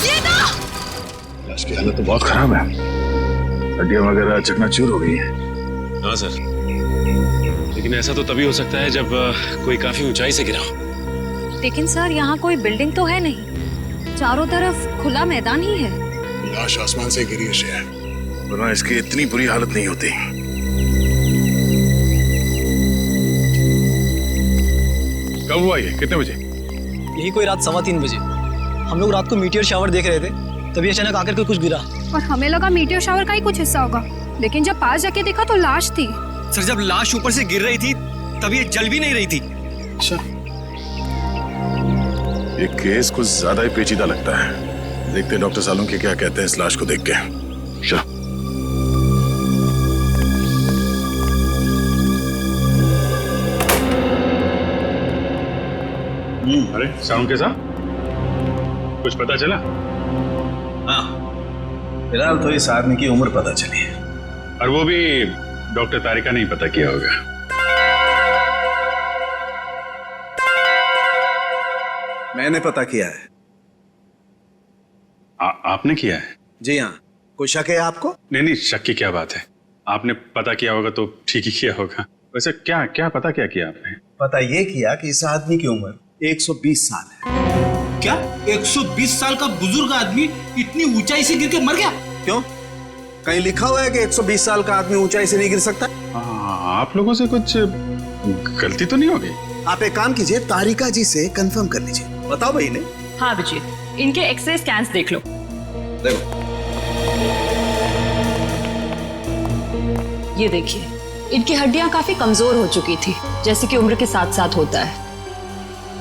ये ना! लाश की हालत तो बहुत खराब है, हड्डियां वगैरह चकनाचूर हो गई हैं। हाँ सर, लेकिन ऐसा तो तभी हो सकता है जब कोई काफी ऊंचाई से गिरा हो। लेकिन सर यहाँ कोई बिल्डिंग तो है नहीं, चारों तरफ खुला मैदान ही है। लाश आसमान से गिरी है श्रेया, वरना इसकी इतनी बुरी हालत नहीं होती। कब हुआ ये, कितने बजे? यही कोई रात 3:15 बजे। हम लोग रात को मीटियोर शावर देख रहे थे, तभी अचानक आकर के कुछ गिरा। और हमें लगा मीटियोर शावर का ही कुछ हिस्सा होगा, लेकिन जब पास जाके देखा तो लाश थी। सर जब लाश ऊपर से गिर रही थी तब ये जल भी नहीं रही थी। अच्छा, ये केस कुछ ज्यादा ही पेचीदा लगता है। देखते डॉक्टर सालुंके क्या कहते हैं इस लाश को देख के। चलो। अरे सालुंके साहब, कुछ पता चला? हाँ, फिलहाल तो इस आदमी की उम्र पता चली है, और वो भी डॉक्टर तारिका नहीं पता किया होगा। मैंने पता किया है। आपने किया है? जी हाँ। कोई शक है आपको? नहीं, शक की क्या बात है, आपने पता किया होगा तो ठीक ही किया होगा। वैसे क्या क्या पता क्या किया आपने? पता ये किया कि इस आदमी की उम्र 120 साल है। क्या 120 साल का बुजुर्ग आदमी इतनी ऊंचाई से गिर के मर गया? क्यों, कहीं लिखा हुआ है कि 120 साल का आदमी ऊंचाई से नहीं गिर सकता? आप लोगों से कुछ गलती तो नहीं हो गई? आप एक काम कीजिए, तारिका जी से कंफर्म कर लीजिए। बताओ भाई ने। हाँ अभिजीत, इनके एक्सरे स्कैन्स देख लो। देखो, ये देखिए, इनकी हड्डियां काफी कमजोर हो चुकी थी, जैसे कि उम्र के साथ साथ होता है।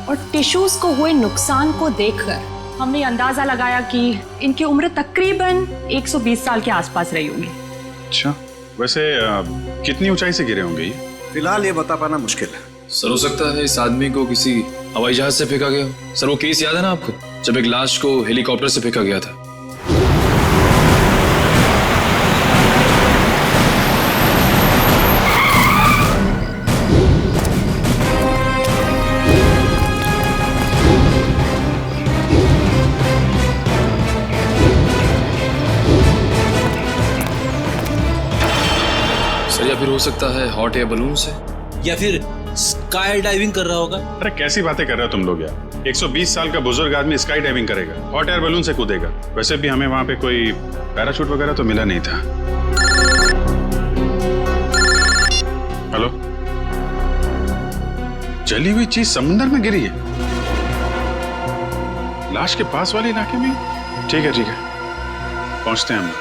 और टिश्यूज को हुए नुकसान को देखकर हमने अंदाजा लगाया कि इनकी उम्र तकरीबन 120 साल के आसपास रही होगी। अच्छा, वैसे कितनी ऊंचाई से गिरे होंगे ये? फिलहाल ये बता पाना मुश्किल है। सर हो सकता है इस आदमी को किसी हवाई जहाज से फेंका गया। सर वो केस याद है ना आपको, जब एक लाश को हेलीकॉप्टर से फेंका गया था? सर या फिर हो सकता है हॉट एयर बलून से, या फिर स्काई डाइविंग कर रहा होगा। अरे कैसी बातें कर रहे हो तुम लोग यार, 120 साल का बुजुर्ग आदमी स्काई डाइविंग करेगा, हॉट एयर बलून से कूदेगा? वैसे भी हमें वहां पे कोई पैराशूट वगैरह तो मिला नहीं था। हेलो, जली हुई चीज समुद्र में गिरी है, लाश के पास वाले इलाके में? ठीक है, पहुंचते हैं हम।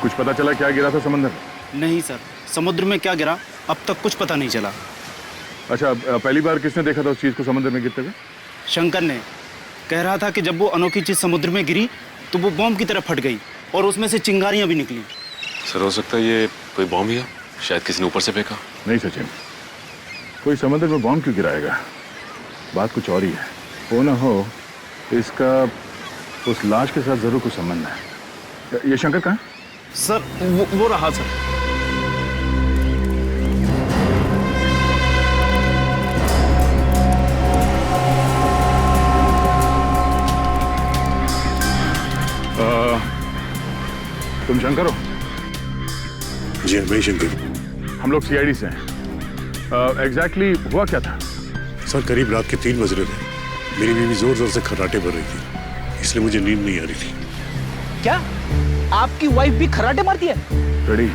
कुछ पता चला क्या गिरा था समुद्र में? नहीं सर, समुद्र में क्या गिरा अब तक कुछ पता नहीं चला। अच्छा, पहली बार किसने देखा था उस चीज को समुद्र में गिरते हुए? शंकर ने। कह रहा था कि जब वो अनोखी चीज समुद्र में गिरी तो वो बॉम्ब की तरह फट गई और उसमें से चिंगारियां भी निकली। सर हो सकता है ये कोई बॉम्ब ही है, शायद किसी ने ऊपर से फेंका। नहीं सचिन, कोई समुद्र में बॉम्ब क्यों गिराएगा? बात कुछ और ही है। हो ना हो इसका उस लाश के साथ जरूर कुछ संबंध है। ये शंकर कहाँ? सर वो रहा सर। तुम शंकर हो? जी मैं शंकर। हम लोग सीआईडी से हैं। एग्जैक्टली हुआ क्या था? सर करीब रात के 3 बज रहे थे। मेरी बीवी जोर जोर से खर्राटे भर रही थी, इसलिए मुझे नींद नहीं आ रही थी। क्या आपकी वाइफ भी खर्राटे मारती है? रेडी,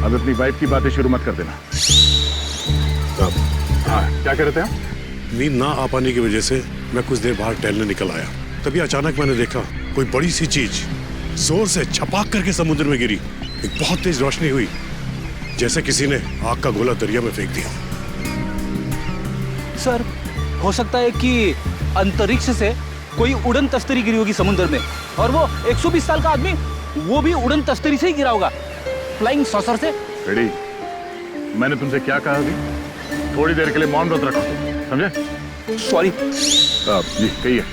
अब अपनी वाइफ की बातें शुरू मत कर देना। हाँ, क्या कह रहे थे आप? नींद ना आ पाने की वजह से मैं कुछ देर बाहर टहलने निकल आया। तभी अचानक मैंने देखा कोई बड़ी सी चीज जोर से छपाक करके समुद्र में गिरी। एक बहुत तेज रोशनी हुई, जैसे किसी ने आग का गोला दरिया में फेंक दिया। सर, हो सकता है कि अंतरिक्ष से कोई उड़न तस्तरी गिरी होगी समुद्र में, और वो 120 साल का आदमी वो भी उड़न तस्तरी से ही गिरा होगा, फ्लाइंग सॉसर से। रेडी, मैंने तुमसे क्या कहा अभी? थोड़ी देर के लिए मौन व्रत रखो, समझे? सॉरी। जी कहिए।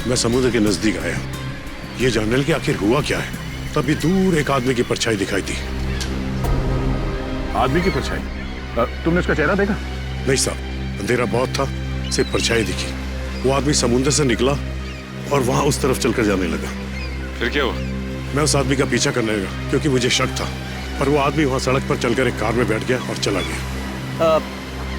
मैं समुद्र के नजदीक आया, ये जानने कि आखिर हुआ क्या है। तभी दूर एक आदमी की परछाई दिखाई दी। आदमी की परछाई? तुमने उसका चेहरा देखा? नहीं साहब, अंधेरा बहुत था, सिर्फ परछाई दिखी। वो आदमी समुद्र से निकला और वहां उस तरफ चलकर जाने लगा। फिर क्या हुआ? मैं उस आदमी का पीछा करने लगा क्योंकि मुझे शक था, पर वो आदमी वहां सड़क पर चलकर एक कार में बैठ गया और चला गया।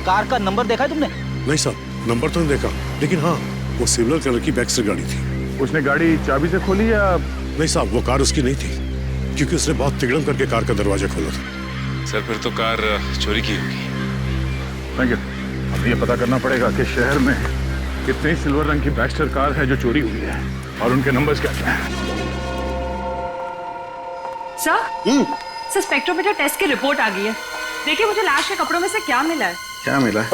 कार का नंबर देखा है तुमने? नहीं साहब, नंबर तो नहीं देखा, लेकिन हाँ, वो सिल्वर कलर की बैक्स्टर गाड़ी थी। उसने गाड़ी चाबी से खोली या? नहीं साहब, वो कार उसकी नहीं थी, क्योंकि उसने बहुत तिगड़म करके कार का दरवाजा खोला था। सर, फिर तो कार चोरी की होगी। Thank you. अब ये पता करना पड़ेगा कि शहर में कितनी सिल्वर रंग की बैक्स्टर कार है जो चोरी हुई है और उनके नंबर्स क्या क्या हैं। सर, स्पेक्ट्रोमीटर टेस्ट की रिपोर्ट आ गई है। देखिए मुझे लाश के कपड़ों में से क्या मिला है। क्या मिला है?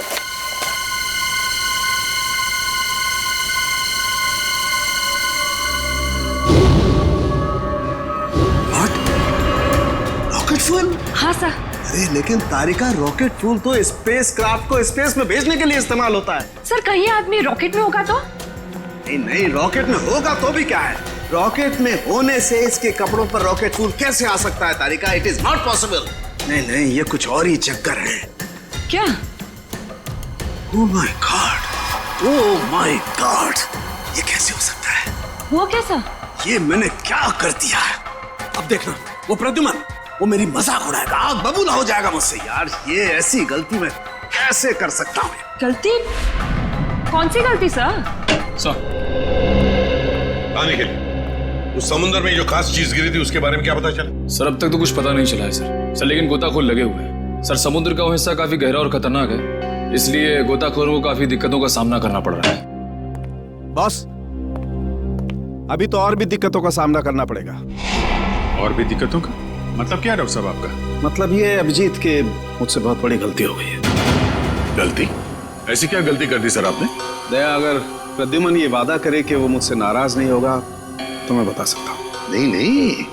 Rocket fuel? हाँ सर। अरे लेकिन तारिका, रॉकेट फ्यूल तो स्पेस क्राफ्ट को स्पेस में भेजने के लिए इस्तेमाल होता है। सर, कहीं आदमी रॉकेट में होगा तो? नहीं नहीं, रॉकेट में होगा तो भी क्या है, रॉकेट में होने से इसके कपड़ों पर रॉकेट फ्यूल कैसे आ सकता है Tarika? It is not possible. नहीं नहीं, ये कुछ और ही चक्कर है। क्या? Oh my God, oh my God, ये कैसे हो सकता है? वो कैसा? ये मैंने क्या कर दिया? अब देखना, वो प्रद्युमन वो मेरी मजाक उड़ाएगा, आग बबूला हो जाएगा मुझसे। यार ये ऐसी गलती मैं कैसे कर सकता हूँ? गलती? कौन सी गलती सर? आने के लिए उस समुद्र में जो खास चीज गिरी थी उसके बारे में क्या पता चला? सर, अब तक तो कुछ पता नहीं चला है सर, लेकिन गोताखोर लगे हुए हैं। सर, समुद्र का वो हिस्सा काफी गहरा और खतरनाक है, इसलिए गोताखोरों को काफी दिक्कतों का सामना करना पड़ रहा है। बॉस, अभी तो और भी दिक्कतों का सामना करना पड़ेगा। और भी दिक्कतों का मतलब क्या है डॉक्टर साहब आपका? मतलब ये अभिजीत के मुझसे बहुत बड़ी गलती हो गई है। गलती? ऐसी क्या गलती कर दी सर आपने? दया, अगर प्रद्युमन ये वादा करे कि वो मुझसे नाराज नहीं होगा तो मैं बता सकता हूँ। नहीं नहीं,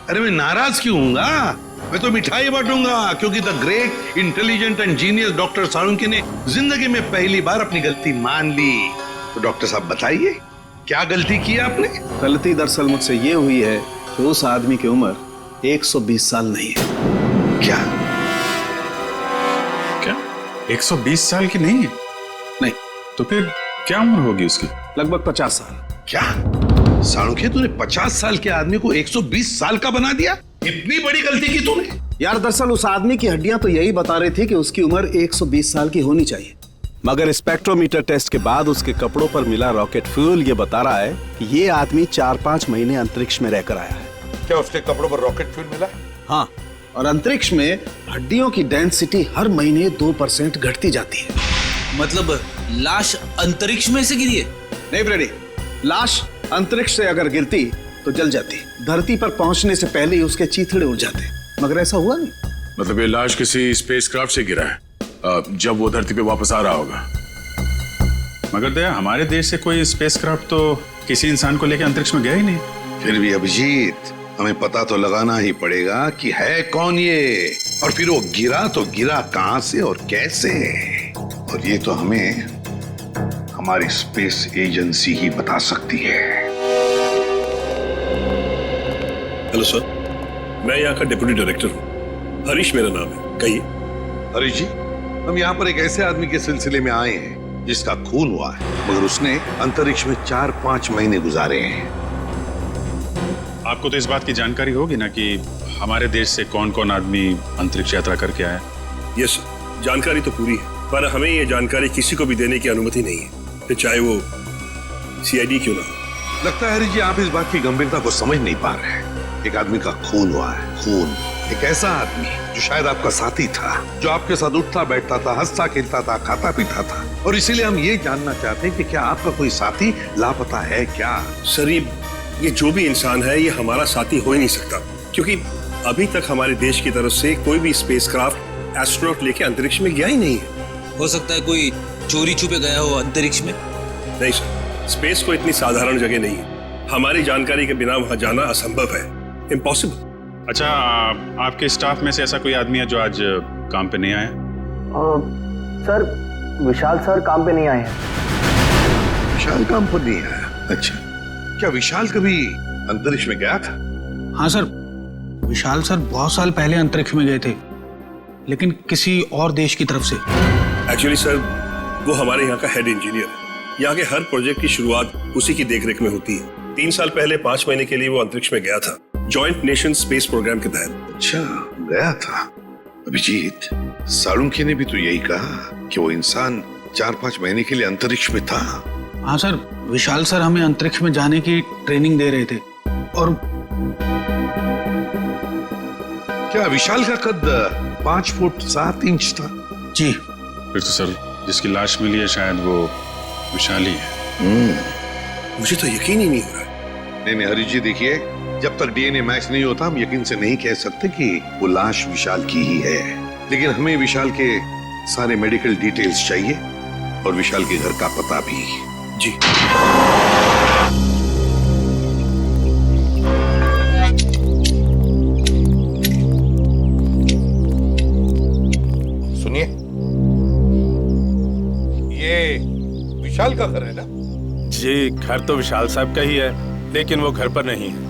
अरे मैं नाराज क्यों हूँगा? मैं तो मिठाई बांटूंगा, क्योंकि the great intelligent and genius doctor Salunkhe ने जिंदगी में पहली बार अपनी गलती मान ली। तो डॉक्टर साहब बताइए, क्या गलती की आपने? गलती दरअसल मुझसे ये हुई है कि उस आदमी की उम्र 120 साल नहीं है। क्या? क्या 120 साल की नहीं है? नहीं। तो फिर क्या उम्र होगी उसकी? लगभग 50 साल। क्या साळुंखे, तूने 50 साल के आदमी को 120 साल का बना दिया? इतनी बड़ी गलती की तूने? यार दरअसल उस आदमी की हड्डियां तो यही बता रही थी कि उसकी उम्र 120 साल की होनी चाहिए, मगर स्पेक्ट्रोमीटर टेस्ट के बाद उसके कपड़ों पर मिला रॉकेट फ्यूल ये बता रहा है कि ये आदमी 4-5 महीने अंतरिक्ष में रहकर आया है। क्या उसके कपड़ों पर रॉकेट फ्यूल मिला? हाँ, और अंतरिक्ष में हड्डियों की डेंसिटी हर महीने 2% घटती जाती है। मतलब लाश अंतरिक्ष में से गिरी है? नहीं फ्रेडी, लाश अंतरिक्ष से अगर गिरती तो जल जाती, धरती पर पहुंचने से पहले ही उसके चीथड़े उड़ जाते, मगर ऐसा हुआ नहीं। मतलब ये लाश किसी स्पेसक्राफ्ट से गिरा है जब वो धरती पे वापस आ रहा होगा। मगर दया, हमारे देश से कोई स्पेसक्राफ्ट तो किसी इंसान को लेकर अंतरिक्ष में गया ही नहीं। फिर भी अभिजीत, हमें पता तो लगाना ही पड़ेगा कि है कौन ये, और फिर वो गिरा तो गिरा कहां से और कैसे, और ये तो हमें हमारी स्पेस एजेंसी ही बता सकती है। हेलो सर, मैं यहाँ का डिप्टी डायरेक्टर हूँ, हरीश मेरा नाम है। कहिए। हरीश जी, हम यहाँ पर एक ऐसे आदमी के सिलसिले में आए हैं जिसका खून हुआ है, मगर उसने अंतरिक्ष में 4-5 महीने गुजारे हैं। आपको तो इस बात की जानकारी होगी ना कि हमारे देश से कौन कौन आदमी अंतरिक्ष यात्रा करके आया? यस सर, जानकारी तो पूरी है, पर हमें ये जानकारी किसी को भी देने की अनुमति नहीं है, फिर चाहे वो CID क्यों ना हो। लगता है हरीश जी, आप इस बात की गंभीरता को समझ नहीं पा रहे हैं। एक आदमी का खून हुआ है, खून, एक ऐसा आदमी जो शायद आपका साथी था, जो आपके साथ उठता बैठता था, हंसता खेलता था, खाता पीता था, और इसीलिए हम ये जानना चाहते हैं कि क्या आपका कोई साथी लापता है क्या? सर ये जो भी इंसान है ये हमारा साथी हो ही नहीं सकता, क्योंकि अभी तक हमारे देश की तरफ से कोई भी स्पेसक्राफ्ट एस्ट्रोनॉट लेके अंतरिक्ष में गया ही नहीं है। हो सकता है कोई चोरी छुपे गया हो अंतरिक्ष में। नहीं सर, स्पेस को इतनी साधारण जगह नहीं है, हमारी जानकारी के बिना वहां जाना असंभव है, इम्पॉसिबल। अच्छा, आपके स्टाफ में से ऐसा कोई आदमी है जो आज काम पे नहीं आया? सर विशाल सर काम पे नहीं आए हैं। विशाल काम पर नहीं आया? अच्छा, क्या विशाल कभी अंतरिक्ष में गया था? हाँ सर, विशाल सर बहुत साल पहले अंतरिक्ष में गए थे, लेकिन किसी और देश की तरफ से। एक्चुअली सर वो हमारे यहाँ का हेड इंजीनियर है, यहाँ के हर प्रोजेक्ट की शुरुआत उसी की देखरेख में होती है। 3 साल पहले 5 महीने के लिए वो अंतरिक्ष में गया था, जॉइंट नेशन स्पेस प्रोग्राम के तहत। अच्छा, गया था। अभिजीत, सालुंखे ने भी तो यही कहा कि वो इंसान 4-5 महीने के लिए अंतरिक्ष में था। हाँ सर, विशाल सर हमें अंतरिक्ष में जाने की ट्रेनिंग दे रहे थे। और क्या विशाल का कद 5 फुट 7 इंच था? जी। फिर तो सर जिसकी लाश मिली है शायद वो विशाल ही है। मुझे तो यकीन ही नहीं हो रहा। नहीं हरी जी, देखिए, जब तक डीएनए मैच नहीं होता हम यकीन से नहीं कह सकते कि वो लाश विशाल की ही है, लेकिन हमें विशाल के सारे मेडिकल डिटेल्स चाहिए और विशाल के घर का पता भी। जी। सुनिए, ये विशाल का घर है ना? जी, घर तो विशाल साहब का ही है, लेकिन वो घर पर नहीं है।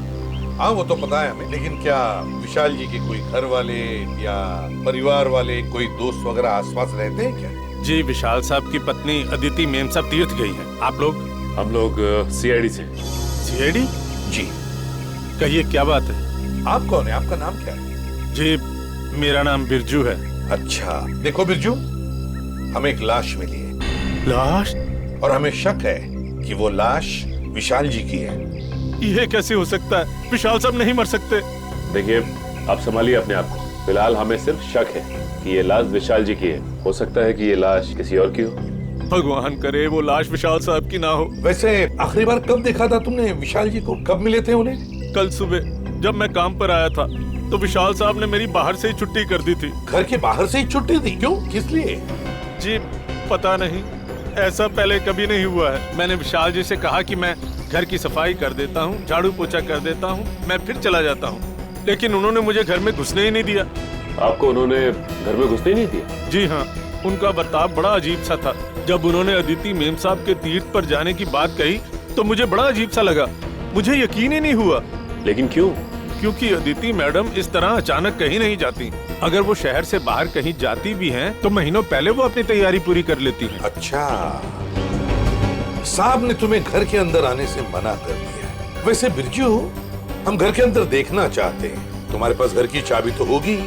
हाँ वो तो पता है हमें, लेकिन क्या विशाल जी के कोई घर वाले या परिवार वाले, कोई दोस्त वगैरह आसपास रहते हैं क्या? जी, विशाल साहब की पत्नी अदिति मेम साहब तीर्थ गई हैं। आप लोग? हम लोग सीआईडी से। सीआईडी? जी। कहिए क्या बात है? आप कौन है? आपका नाम क्या है? जी, मेरा नाम बिरजू है। अच्छा, देखो बिरजू, हमें एक लाश मिली है। लाश? और हमें शक है कि वो लाश विशाल जी की है। ये कैसे हो सकता है? विशाल साहब नहीं मर सकते। देखिए, आप संभालिए अपने आप को। फिलहाल हमें सिर्फ शक है कि ये लाश विशाल जी की है। हो सकता है कि ये लाश किसी और की हो। भगवान करे वो लाश विशाल साहब की ना हो। वैसे आखिरी बार कब देखा था तुमने विशाल जी को? कब मिले थे उन्हें? कल सुबह जब मैं काम पर आया था तो विशाल साहब ने मेरी बाहर से ही छुट्टी कर दी थी। घर के बाहर से ही छुट्टी दी? क्यों, किस लिए? जी पता नहीं, ऐसा पहले कभी नहीं हुआ है। मैंने विशाल जी से कहा कि मैं घर की सफाई कर देता हूँ, झाड़ू पोछा कर देता हूँ, मैं फिर चला जाता हूँ, लेकिन उन्होंने मुझे घर में घुसने ही नहीं दिया। आपको उन्होंने घर में घुसने नहीं दिया? जी हाँ, उनका बर्ताव बड़ा अजीब सा था। जब उन्होंने अदिति मेम साहब के तीर्थ पर जाने की बात कही तो मुझे बड़ा अजीब सा लगा, मुझे यकीन ही नहीं हुआ। लेकिन क्यों? क्योंकि अदिति मैडम इस तरह अचानक कहीं नहीं जाती। अगर वो शहर से बाहर कहीं जाती भी हैं तो महीनों पहले वो अपनी तैयारी पूरी कर लेती हैं। अच्छा, साहब ने तुम्हें घर के अंदर आने से मना कर दिया। वैसे बिरजू, हम घर के अंदर देखना चाहते हैं। तुम्हारे पास घर की चाबी तो होगी?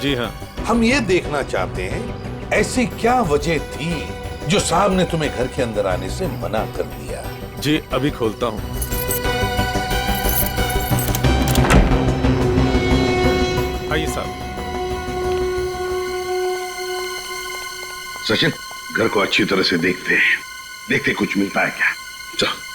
जी हाँ। हम ये देखना चाहते हैं ऐसी क्या वजह थी जो साहब ने तुम्हें घर के अंदर आने से मना कर दिया। जी अभी खोलता हूँ। आइए साहब। सचिन, घर को अच्छी तरह से देखते हैं, देखते कुछ मिलता है क्या। चलो।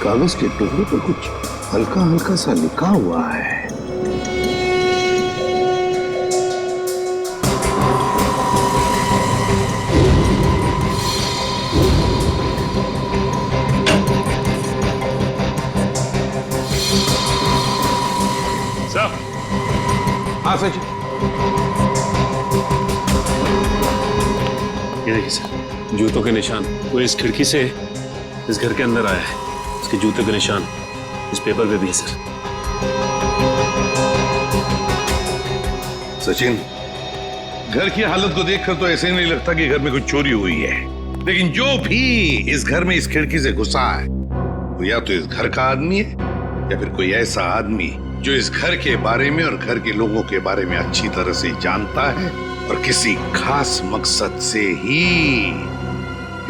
कागज के टुकड़े पर कुछ हल्का हल्का सा लिखा हुआ है। ये देखिए सर, जूतों के निशान वो इस खिड़की से इस घर के अंदर आया है। इसके जूतों के निशान इस पेपर पे भी है सर। सचिन, घर की हालत को देखकर तो ऐसे नहीं लगता कि घर में कोई चोरी हुई है, लेकिन जो भी इस घर में इस खिड़की से घुसा है वो या तो इस घर का आदमी है या फिर कोई ऐसा आदमी जो इस घर के बारे में और घर के लोगों के बारे में अच्छी तरह से जानता है और किसी खास मकसद से ही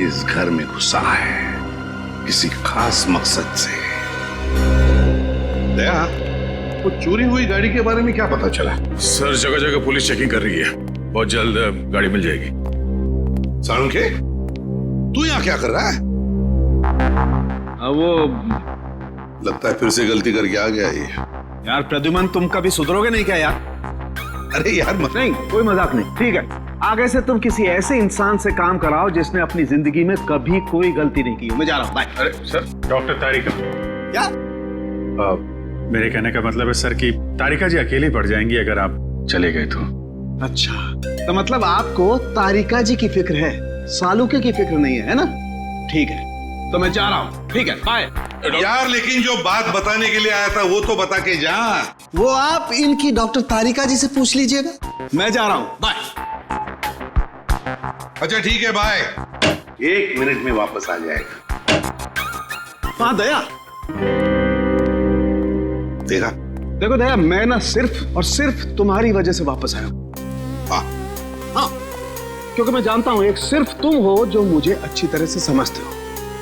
इस घर में घुसा है, किसी खास मकसद से। दया, वो चोरी हुई गाड़ी के बारे में क्या पता चला? सर, जगह जगह पुलिस चेकिंग कर रही है, बहुत जल्द गाड़ी मिल जाएगी। साळुंखे, तू यहाँ क्या कर रहा है? वो लगता है फिर से गलती करके आ गया ये। यार प्रद्युमन, तुम कभी सुधरोगे नहीं क्या यार? अरे यार नहीं, कोई मजाक नहीं, ठीक है। आगे से तुम किसी ऐसे इंसान से काम कराओ जिसने अपनी जिंदगी में कभी कोई गलती नहीं की। मैं जा रहा हूँ, बाय। अरे सर, डॉक्टर तारिका क्या? मेरे कहने का मतलब है सर कि तारिका जी अकेली पड़ जाएंगी अगर आप चले गए तो। अच्छा, तो मतलब आपको तारिका जी की फिक्र है, सालुके की फिक्र नहीं है ना? ठीक है, तो मैं जा रहा हूँ, ठीक है, बाय। यार लेकिन जो बात बताने के लिए आया था वो तो बता के जा। वो आप इनकी डॉक्टर तारिका जी से पूछ लीजिएगा। मैं जा रहा हूँ, बाय। अच्छा ठीक है, बाय। 1 मिनट में वापस आ जाएगा। हाँ दया, देखा? देखो दया, मैं ना सिर्फ और सिर्फ तुम्हारी वजह से वापस आया हूं। हाँ, क्योंकि मैं जानता हूं एक सिर्फ तुम हो जो मुझे अच्छी तरह से समझते हो,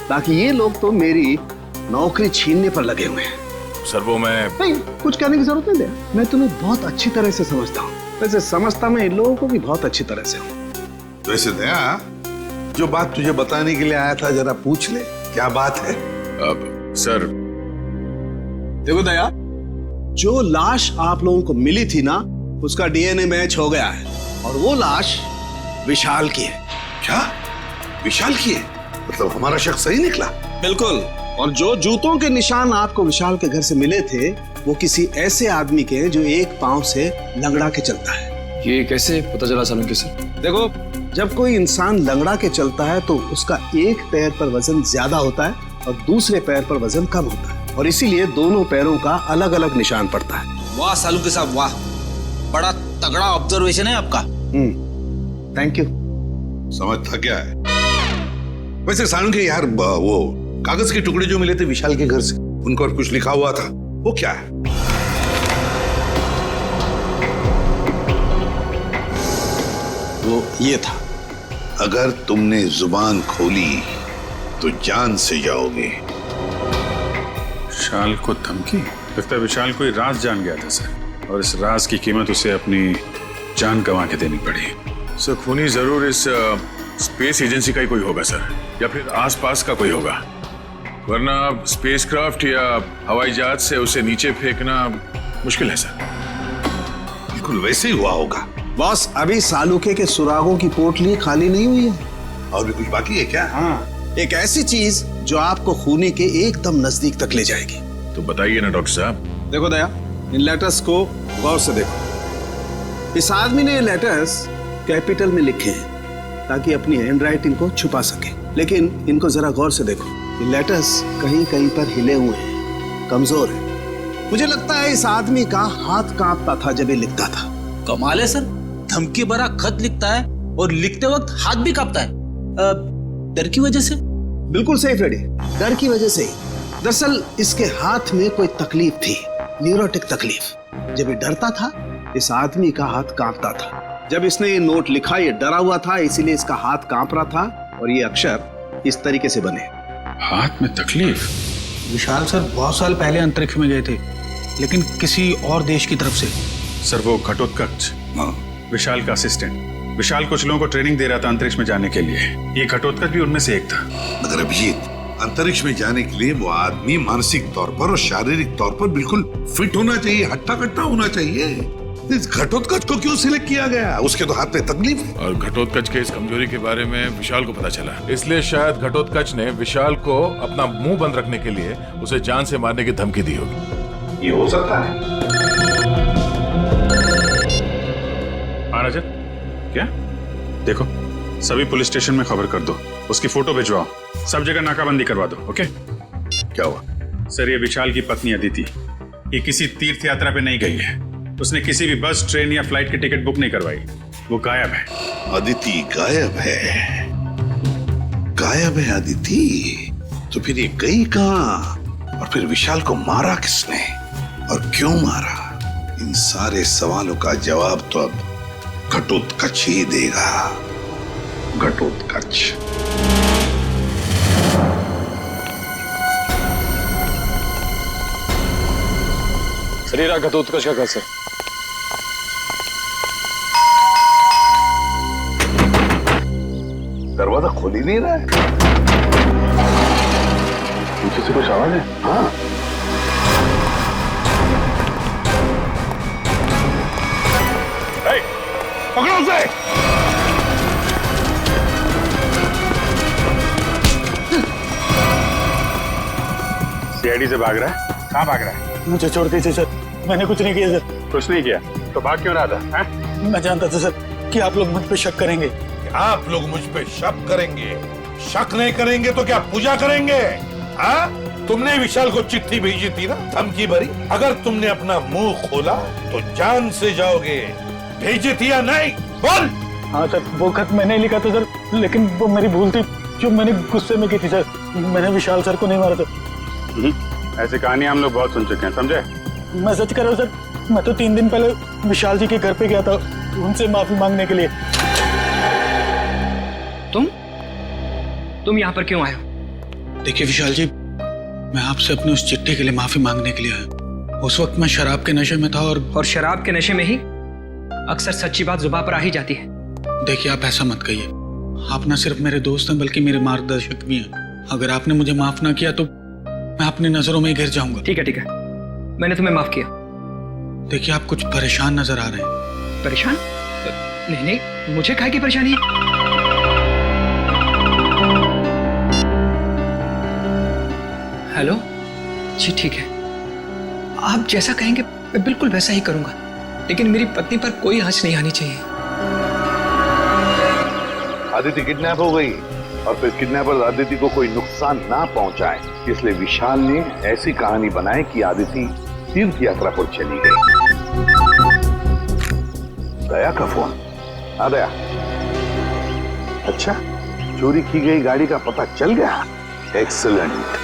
बाकी ये लोग तो मेरी नौकरी छीनने पर लगे हुए हैं। सर वो मैं नहीं, कुछ कहने की जरूरत नहीं दया, मैं तुम्हें बहुत अच्छी तरह से समझता हूँ। वैसे समझता मैं इन लोगों को भी बहुत अच्छी तरह से हूँ। तो ऐसे दया, जो बात तुझे बताने के लिए आया था जरा पूछ ले, क्या बात है? अब सर देखो दया, जो लाश आप लोगों को मिली थी ना, उसका डीएनए मैच हो गया है और वो लाश विशाल की है। क्या? विशाल की है? मतलब हमारा शख्स सही निकला? बिल्कुल। और जो जूतों के निशान आपको विशाल के घर से मिले थे वो किसी ऐसे आदमी के हैं जो एक पांव से लंगड़ा के चलता है। ये कैसे पता चला सालुंखे सर? देखो, जब कोई इंसान लंगड़ा के चलता है तो उसका एक पैर पर वजन ज्यादा होता है और दूसरे पैर पर वजन कम होता है, और इसीलिए दोनों पैरों का अलग अलग निशान पड़ता है। वाह सालुंखे साहब, वाह, बड़ा तगड़ा ऑब्जर्वेशन है आपका। Thank you. समझता क्या है? वैसे साळुंखे यार, वो कागज के टुकड़े जो मिले थे विशाल के घर से, उन पर कुछ लिखा हुआ था, वो क्या है? वो ये था, अगर तुमने जुबान खोली तो जान से जाओगे। विशाल को धमकी? लगता है विशाल कोई राज जान गया था सर, और इस राज की कीमत उसे अपनी जान गंवा के देनी पड़ी। सर खूनी जरूर इस स्पेस एजेंसी का ही कोई होगा सर, या फिर आसपास का कोई होगा, वरना स्पेसक्राफ्ट या हवाई जहाज से उसे नीचे फेंकना मुश्किल है सर। बिल्कुल वैसे ही हुआ होगा। बॉस, अभी सालुके के सुरागों की पोटली खाली नहीं हुई है। और भी कुछ बाकी है क्या? हाँ, एक ऐसी चीज जो आपको खूनी के एकदम नजदीक तक ले जाएगी। तो बताइए ना डॉक्टर साहब। देखो दया, इन लेटर्स को गौर से देखो। इस आदमी ने ये लेटर्स कैपिटल में लिखे हैं ताकि अपनी हैंडराइटिंग को छुपा सके, लेकिन इनको जरा गौर से देखो। ये लेटर्स कहीं कहीं पर हिले हुए हैं, कमजोर है। मुझे लगता है इस आदमी का हाथ कांपता था जब ये लिखता था। कमाल है सर, धमकी भरा खत लिखता है और लिखते वक्त हाथ भी कांपता है। डर की वजह से? बिल्कुल सही फ्रेडी, डर की वजह से ही। दरअसल इसके हाथ में कोई तकलीफ थी, न्यूरोटिक तकलीफ। जब ये डरता था, इस आदमी का हाथ कांपता था। जब इसने ये नोट लिखा, ये डरा हुआ था, इसीलिए इसका हाथ कांप रहा था, और ये अक्षर इस तरीके से बने। हाथ में तकलीफ? विशाल सर बहुत साल पहले अंतरिक्ष में गए थे, लेकिन किसी और देश की तरफ से। सर वो घटोत्कच, विशाल का असिस्टेंट, विशाल कुछ लोगों को ट्रेनिंग दे रहा था अंतरिक्ष में जाने के लिए। ये घटोत्कच भी उनमें से एक था। मगर अभिजीत, अंतरिक्ष में जाने के लिए वो आदमी मानसिक तौर पर और शारीरिक तौर पर बिल्कुल फिट होना चाहिए, हट्टा कट्टा होना चाहिए। इस घटोत्कच को क्यों सिलेक्ट किया गया? उसके तो हाथ में तकलीफ है। और घटोत्कच के इस कमजोरी के बारे में विशाल को पता चला, इसलिए शायद घटोत्कच ने विशाल को अपना मुंह बंद रखने के लिए उसे जान से मारने की धमकी दी होगी। ये हो सकता है। महाराजन, क्या? देखो सभी पुलिस स्टेशन में खबर कर दो, उसकी फोटो भिजवाओ, सब जगह नाकाबंदी करवा दो। ओके? क्या हुआ? सर, ये विशाल की पत्नी अदिति, ये किसी तीर्थ यात्रा पे नहीं गई है। उसने किसी भी बस, ट्रेन या फ्लाइट की टिकट बुक नहीं करवाई। वो गायब है। अदिति गायब है? गायब है अदिति? तो फिर ये गई कहाँ? और फिर विशाल को मारा किसने और क्यों मारा? इन सारे सवालों का जवाब तो अब घटोत्कच ही देगा। घटोत्कच। शरीरा घटोत्कच का कैसे? दरवाजा खोल ही नहीं रहा है। पीछे से कुछ आवाज है? हाँ। पकड़ो उसे! सीआईडी से भाग रहा है? कहाँ भाग रहा है? मुझे छोड़ दीजिए सर, मैंने कुछ नहीं किया सर। कुछ नहीं किया तो भाग क्यों रहा था? है? मैं जानता था सर कि आप लोग मुझ पे शक करेंगे। आप लोग मुझ पे शक करेंगे? शक नहीं करेंगे तो क्या पूजा करेंगे? हाँ? तुमने विशाल को चिट्ठी भेजी थी ना, धमकी भरी। अगर तुमने अपना मुंह खोला तो जान से जाओगे। भेजी थी या नहीं? बोल। हाँ सर, वो खत मैंने लिखा था सर, लेकिन वो मेरी भूल थी जो मैंने गुस्से में की थी सर। मैंने विशाल सर को नहीं मारा था। ऐसी कहानी हम लोग बहुत सुन चुके हैं, समझे? मैं सच कर रहा हूँ सर, मैं तो 3 दिन पहले विशाल जी के घर पे गया था उनसे माफी मांगने के लिए। तुम यहाँ पर क्यों आए हो? देखिए विशाल जी, मैं आपसे अपनी उस चिट्ठी के लिए माफी मांगने के लिए आया। उस वक्त मैं शराब के नशे में था और शराब के नशे में ही अक्सर सच्ची बात जुबान पर आ ही जाती है। देखिए आप ऐसा मत कहिए, आप न सिर्फ मेरे दोस्त हैं बल्कि मेरे मार्गदर्शक भी हैं। अगर आपने मुझे माफ ना किया तो मैं अपनी नजरों में ही गिर जाऊंगा। ठीक है, मैंने तुम्हें माफ किया। देखिए आप कुछ परेशान नजर आ रहे हैं। परेशान? नहीं, मुझे काहे की परेशानी है? हेलो जी, ठीक है, आप जैसा कहेंगे मैं बिल्कुल वैसा ही करूंगा, लेकिन मेरी पत्नी पर कोई आंच नहीं आनी चाहिए। आदिति किडनैप हो गई और फिर किडनैपर आदिति को कोई नुकसान ना पहुंचाए, इसलिए विशाल ने ऐसी कहानी बनाई कि आदिति तीर्थ यात्रा पर चली गई। दया का फोन। हाँ दया। अच्छा, चोरी की गई गाड़ी का पता चल गया? एक्सीलेंट।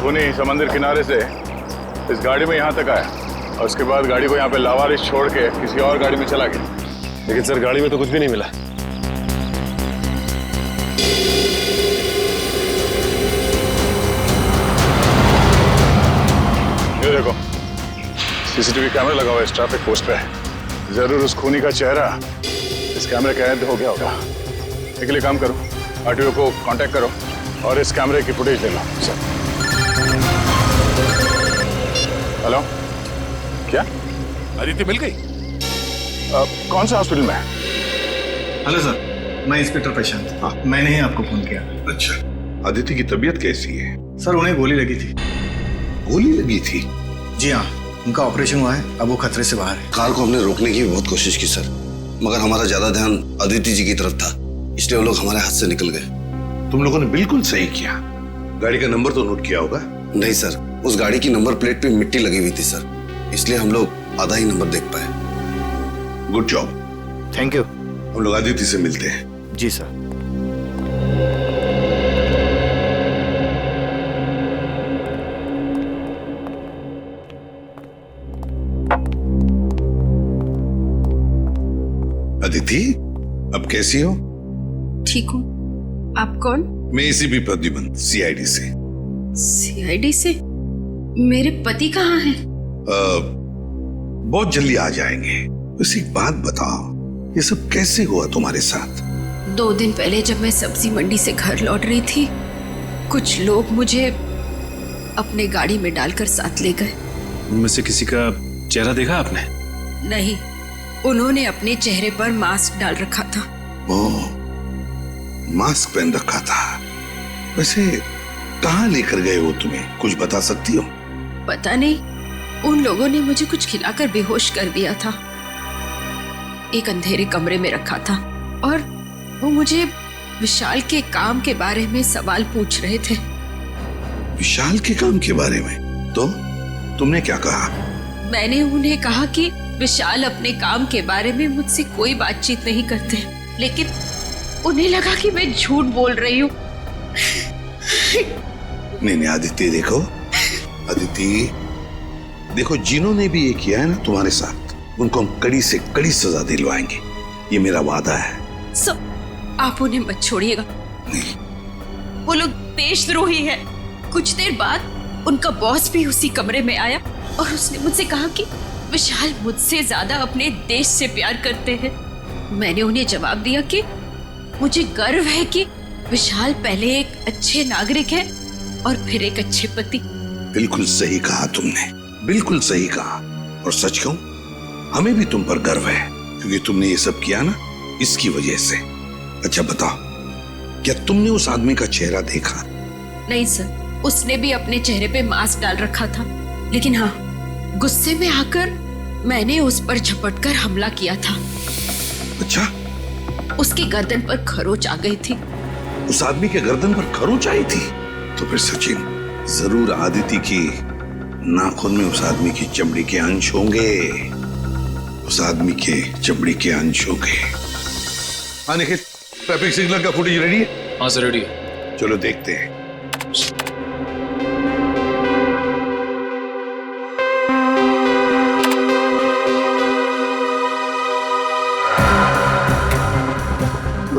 खूनी समंदर किनारे से इस गाड़ी में यहाँ तक आया और उसके बाद गाड़ी को यहाँ पे लावारिस छोड़ के किसी और गाड़ी में चला गया। लेकिन सर, गाड़ी में तो कुछ भी नहीं मिला। ये देखो, सीसीटीवी कैमरा लगा हुआ है इस ट्रैफिक पोस्ट पे। जरूर उस खूनी का चेहरा इस कैमरे कैद हो गया होगा। एक लिए काम करो, आरटीओ को कांटेक्ट करो और इस कैमरे की फुटेज ले लो। सर हेलो, क्या अदिति मिल गई? कौन सा हॉस्पिटल में है? हेलो सर, मैं इंस्पेक्टर प्रशांत। हाँ, मैंने ही आपको फोन किया। अच्छा, अदिति की तबीयत कैसी है? सर उन्हें गोली लगी थी। गोली लगी थी? जी हाँ, उनका ऑपरेशन हुआ है, अब वो खतरे से बाहर है। कार को हमने रोकने की बहुत कोशिश की सर, मगर हमारा ज्यादा ध्यान अदिति जी की तरफ था, इसलिए वो लोग हमारे हाथ से निकल गए। तुम लोगों ने बिल्कुल सही किया। गाड़ी का नंबर तो नोट किया होगा? नहीं सर, उस गाड़ी की नंबर प्लेट पे मिट्टी लगी हुई थी सर, इसलिए हम लोग आधा ही नंबर देख पाए। Good job. Thank you. हम लोग आदिति से मिलते हैं। जी सर। अदिति, अब कैसी हो? ठीक हूँ। आप कौन? मैं एसीपी प्रद्युमन, सीआईडी से। सीआईडी से? मेरे पति कहाँ हैं? बहुत जल्दी आ जाएंगे। बस एक बात बताओ, ये सब कैसे हुआ तुम्हारे साथ? 2 दिन पहले जब मैं सब्जी मंडी से घर लौट रही थी, कुछ लोग मुझे अपने गाड़ी में डालकर साथ ले गए। उनमें से किसी का चेहरा देखा आपने? नहीं, उन्होंने अपने चेहरे पर मास्क डाल रखा था। ओह, मास्क पहन रखा था। वैसे कहाँ लेकर गए वो तुम्हें, कुछ बता सकती हो? पता नहीं, उन लोगों ने मुझे कुछ खिलाकर बेहोश कर दिया था। एक अंधेरे कमरे में रखा था और वो मुझे विशाल के काम के बारे में सवाल पूछ रहे थे। विशाल के काम के बारे में? तो तुमने क्या कहा? मैंने उन्हें कहा कि विशाल अपने काम के बारे में मुझसे कोई बातचीत नहीं करते, लेकिन उन्हें लगा कि मैं झूठ बोल रही हूँ। नहीं आदित्य, देखो जिन्होंने भी ये किया है ना तुम्हारे साथ, उनको हम कड़ी से कड़ी सजा दिलवाएंगे, ये मेरा वादा है। आप उन्हें मत छोड़िएगा, वो लोग देशद्रोही है। कुछ देर बाद उनका बॉस भी उसी कमरे में आया और उसने मुझसे कहा कि विशाल मुझसे ज्यादा अपने देश से प्यार करते हैं। मैंने उन्हें जवाब दिया कि मुझे गर्व है कि विशाल पहले एक अच्छे नागरिक है और फिर एक अच्छे पति। बिल्कुल सही कहा तुमने, बिल्कुल सही कहा। और सच कहूं, हमें भी तुम पर गर्व है, क्योंकि तुमने ये सब किया ना इसकी वजह से। अच्छा बताओ, क्या तुमने उस आदमी का चेहरा देखा? नहीं सर, उसने भी अपने चेहरे पे मास्क डाल रखा था, लेकिन हाँ, गुस्से में आकर मैंने उस पर झपटकर हमला किया था। अच्छा? उसकी गर्दन पर खरोच आ गई थी। उस आदमी के गर्दन पर खरोच आई थी? तो फिर सचिन, जरूर आदिति की नाखून में उस आदमी की चमड़ी के अंश होंगे, उस आदमी के चमड़ी के अंश होंगे। हाँ निखिल, ट्रैफिक सिग्नल का फुटेज रेडी है? हाँ सर, रेडी है। चलो देखते हैं।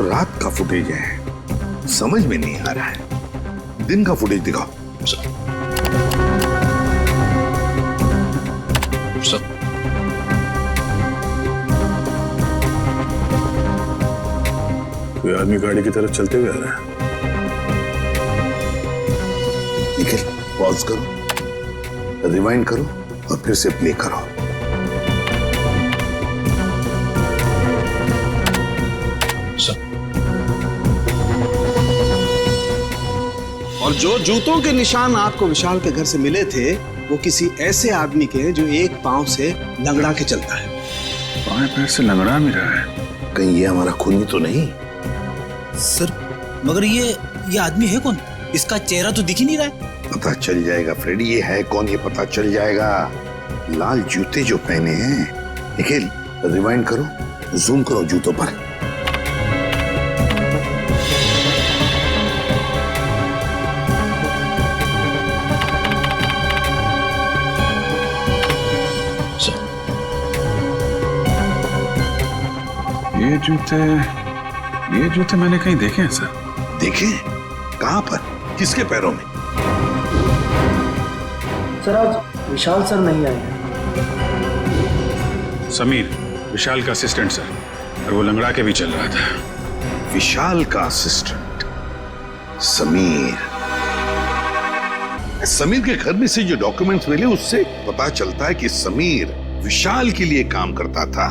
रात का फुटेज है, समझ में नहीं आ रहा है। दिन का फुटेज दिखाओ। कोई आदमी गाड़ी की तरफ चलते हुए आ रहा है। निखिल, पॉज करो, रिवाइंड करो और फिर से प्ले करो। और जो जूतों के निशान आपको विशाल के घर से मिले थे, वो किसी ऐसे आदमी के जो एक पांव से लंगड़ा के चलता है। बाएं पैर से लंगड़ा भी रहा है। कहीं ये हमारा खूनी तो नहीं? सर, मगर ये आदमी है कौन? इसका चेहरा तो दिख ही नहीं रहा है। पता चल जाएगा फ्रेडी, ये है कौन ये पता चल जाएगा। लाल जूते जो पहने हैं। निखिल, रिवाइंड करो, जूम करो जूतों पर। ये जूते मैंने कहीं देखे हैं सर। देखे? कहां पर? किसके पैरों में? सर, आज विशाल सर नहीं आए। समीर, विशाल का असिस्टेंट सर, और वो लंगड़ा के भी चल रहा था। विशाल का असिस्टेंट समीर। समीर के घर में से जो डॉक्यूमेंट्स मिले उससे पता चलता है कि समीर विशाल के लिए काम करता था,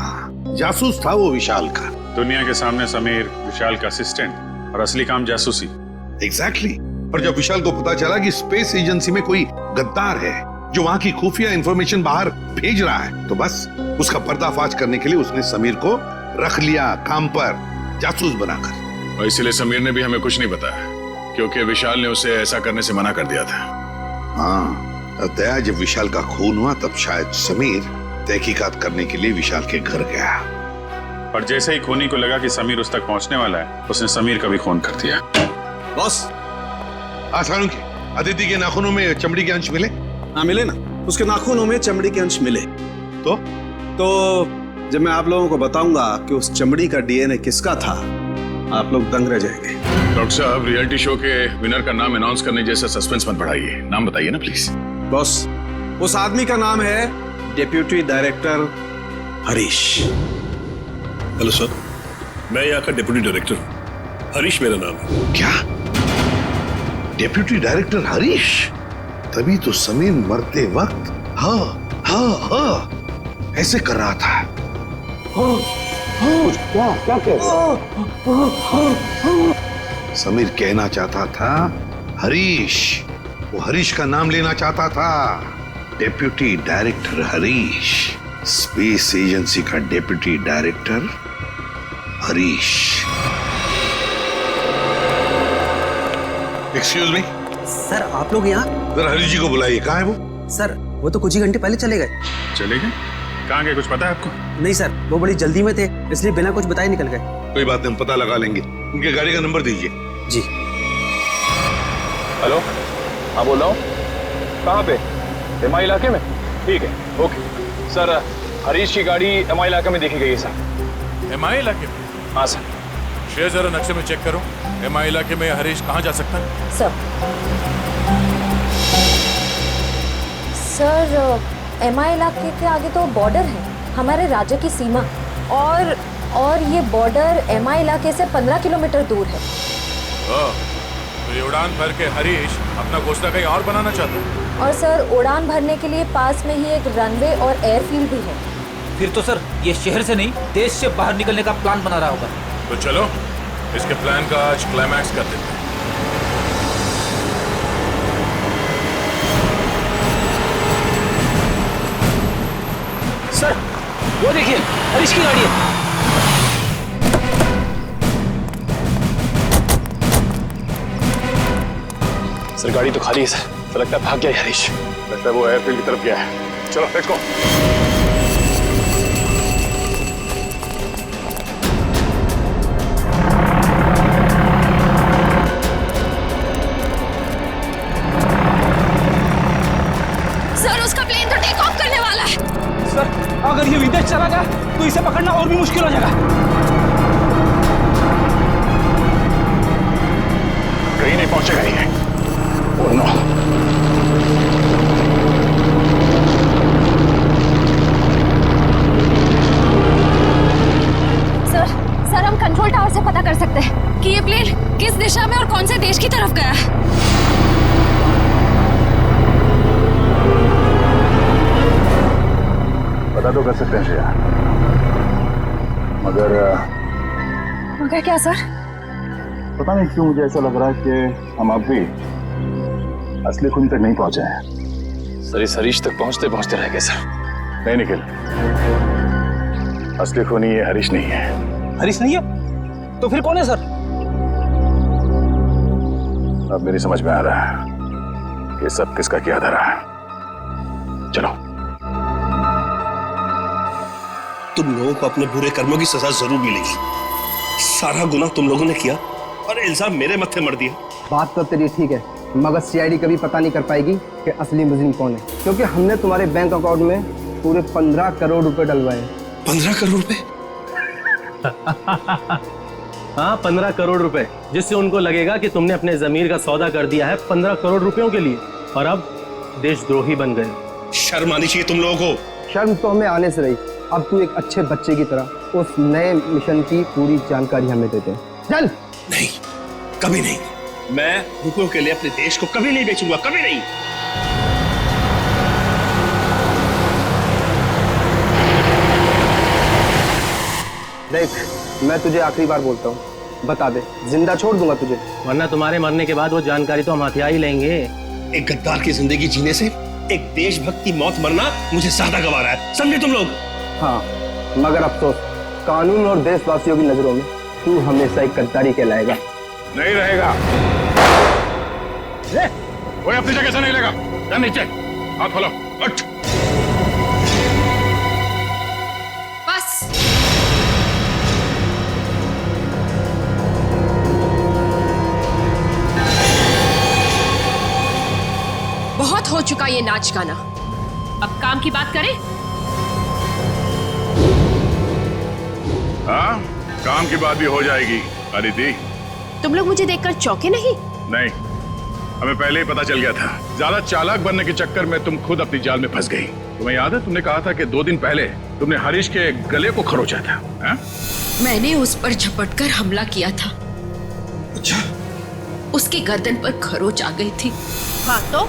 जासूस था वो विशाल का। दुनिया के सामने समीर विशाल का असिस्टेंट और असली काम जासूसी। एग्जैक्टली। और जब विशाल को पता चला कि स्पेस एजेंसी में कोई गद्दार है जो वहां की खुफिया इंफॉर्मेशन बाहर भेज रहा है, तो बस उसका पर्दाफाश करने के लिए उसने समीर को रख लिया काम पर, जासूस बनाकर। और इसीलिए समीर ने भी हमें कुछ नहीं बताया, क्योंकि विशाल ने उसे ऐसा करने से मना कर दिया था। हाँ, तब दया जब विशाल का खून हुआ तब शायद समीर तहकीकात करने के लिए विशाल के घर गया। और जैसे ही खूनी को लगा कि समीर उस तक पहुंचने वाला है, उसने समीर का भी खून कर दिया। बॉस, आसानों की अदिति के नाखूनों में चमड़ी के अंश मिले? हाँ मिले ना, उसके नाखूनों में चमड़ी के अंश मिले। तो जब मैं आप लोगों को बताऊंगा कि उस चमड़ी का डीएनए किसका था, आप लोग दंग रह जाएंगे। डॉक्टर साहब, रियलिटी शो के विनर का नाम अनाउंस करने जैसा सस्पेंस मत बढ़ाइए। नाम बताइए ना प्लीज। बॉस, उस आदमी का नाम है deputy director Harish. Hello sir, मैं यहाँ का डिप्यूटी डायरेक्टर हूँ। हरीश मेरा नाम है। क्या? Deputy director Harish? तभी तो समीर मरते वक्त हाँ ऐसे कर रहा था। क्या समीर कहना चाहता था हरीश, वो हरीश का नाम लेना चाहता था। Deputy director Harish, space agency का deputy director Harish. Excuse me sir, आप लोग यहाँ? जरा हरीश जी को बुलाइए। कहाँ है वो? सर, वो तो कुछ ही घंटे पहले चले गए। चले गए? कहाँ गए, कुछ पता है आपको? नहीं सर, वो बड़ी जल्दी में थे, इसलिए बिना कुछ बताए निकल गए। कोई बात नहीं, हम पता लगा लेंगे। उनके गाड़ी का नंबर दीजिए। जी। हेलो, हाँ बोल रहा हूँ। कहाँ पे? एमआई इलाके में? ठीक है, ओके सर। हरीश की गाड़ी एमआई इलाके में देखी गई है सर। एमआई इलाके में? हाँ सर। शेयर जरा नक्शे में चेक करो, एमआई इलाके में हरीश कहाँ जा सकता है? सर, एमआई इलाके के आगे तो बॉर्डर है, हमारे राज्य की सीमा, और ये बॉर्डर एमआई इलाके से 15 किलोमीटर दूर है। तो ये उड़ान भर के हरीश अपना घोंसला कहीं और बनाना चाहता है? और सर, उड़ान भरने के लिए पास में ही एक रनवे और एयरफील्ड भी है। फिर तो सर ये शहर से नहीं, देश से बाहर निकलने का प्लान बना रहा होगा। तो चलो इसके प्लान का आज क्लाइमैक्स कर देते हैं। सर, वो देखिए, हरीश की गाड़ी है। सर गाड़ी तो खाली है सर, तो लगता है भाग गया है हरीश। लगता है वो एयरफील्ड की तरफ गया है। चलो लेट्स गो। सर, उसका प्लेन तो टेक ऑफ करने वाला है। सर, अगर ये विदेश चला गया तो इसे पकड़ना और भी मुश्किल हो जाएगा। कहीं नहीं पहुंचेगा ये। Oh no. सर, हम कंट्रोल टावर से पता कर सकते हैं कि ये प्लेन किस दिशा में और कौन से देश की तरफ गया है। पता तो कर सकते हैं श्रेया, मगर क्या सर? पता नहीं क्यों मुझे ऐसा लग रहा है कि हम अब भी असली खून तक नहीं पहुंचे हैं। सर, इस हरीश तक पहुंचते पहुंचते रह गए सर। नहीं निखिल, असली खूनी ये हरीश नहीं है। हरीश नहीं है? तो फिर कौन है सर? अब मेरी समझ में आ रहा है कि सब किसका किया धरा है। चलो। तुम लोगों को अपने बुरे कर्मों की सजा जरूर मिलेगी। सारा गुनाह तुम लोगों ने किया और इल्जाम मेरे मत्थे मर दिया। बात तो तेरी ठीक है, मगर सीआईडी कभी पता नहीं कर पाएगी कि असली मुजरिम कौन है, क्योंकि हमने तुम्हारे बैंक अकाउंट में पूरे 15 करोड़ रुपए डलवाए। 15 करोड़ रुपए? हाँ, 15 करोड़ रुपए, जिससे उनको लगेगा कि तुमने अपने जमीर का सौदा कर दिया है 15 करोड़ रुपयों के लिए, और अब देशद्रोही बन गए। शर्म आनी चाहिए तुम लोगों को। शर्म तो हमें आने से रही। अब तू एक अच्छे बच्चे की तरह उस नए मिशन की पूरी जानकारी हमें दे दे। चल। नहीं, कभी नहीं। मैं रुपयों के लिए अपने देश को कभी नहीं बेचूंगा, कभी नहीं। देख, मैं तुझे आखिरी बार बोलता हूँ, बता दे, जिंदा छोड़ दूंगा तुझे, वरना तुम्हारे मरने के बाद वो जानकारी तो हम हथिया ही लेंगे। एक गद्दार की जिंदगी जीने से एक देशभक्त की मौत मरना मुझे ज्यादा गवारा है, समझे तुम लोग? हाँ, मगर अफसोस, कानून और देशवासियों की नजरों में तू हमेशा एक गद्दारी कहलाएगा। नहीं रहेगा। कोई अपनी जगह से नहीं लेगा। जा नीचे, हाथ खोलो, उठ। बस। बहुत हो चुका ये नाच गाना, अब काम की बात करें। हाँ, काम की बात भी हो जाएगी अदिति। तुम लोग मुझे देखकर चौंके नहीं? नहीं, हमें पहले ही पता चल गया था। ज्यादा चालाक बनने के चक्कर में तुम खुद अपनी जाल में फंस गई। तुम्हें याद है, तुमने कहा था कि 2 दिन पहले तुमने हरीश के गले को खरोचा था। हा? मैंने उस पर झपटकर हमला किया था। अच्छा। उसकी गर्दन पर खरोच आ गई थी। हाँ तो?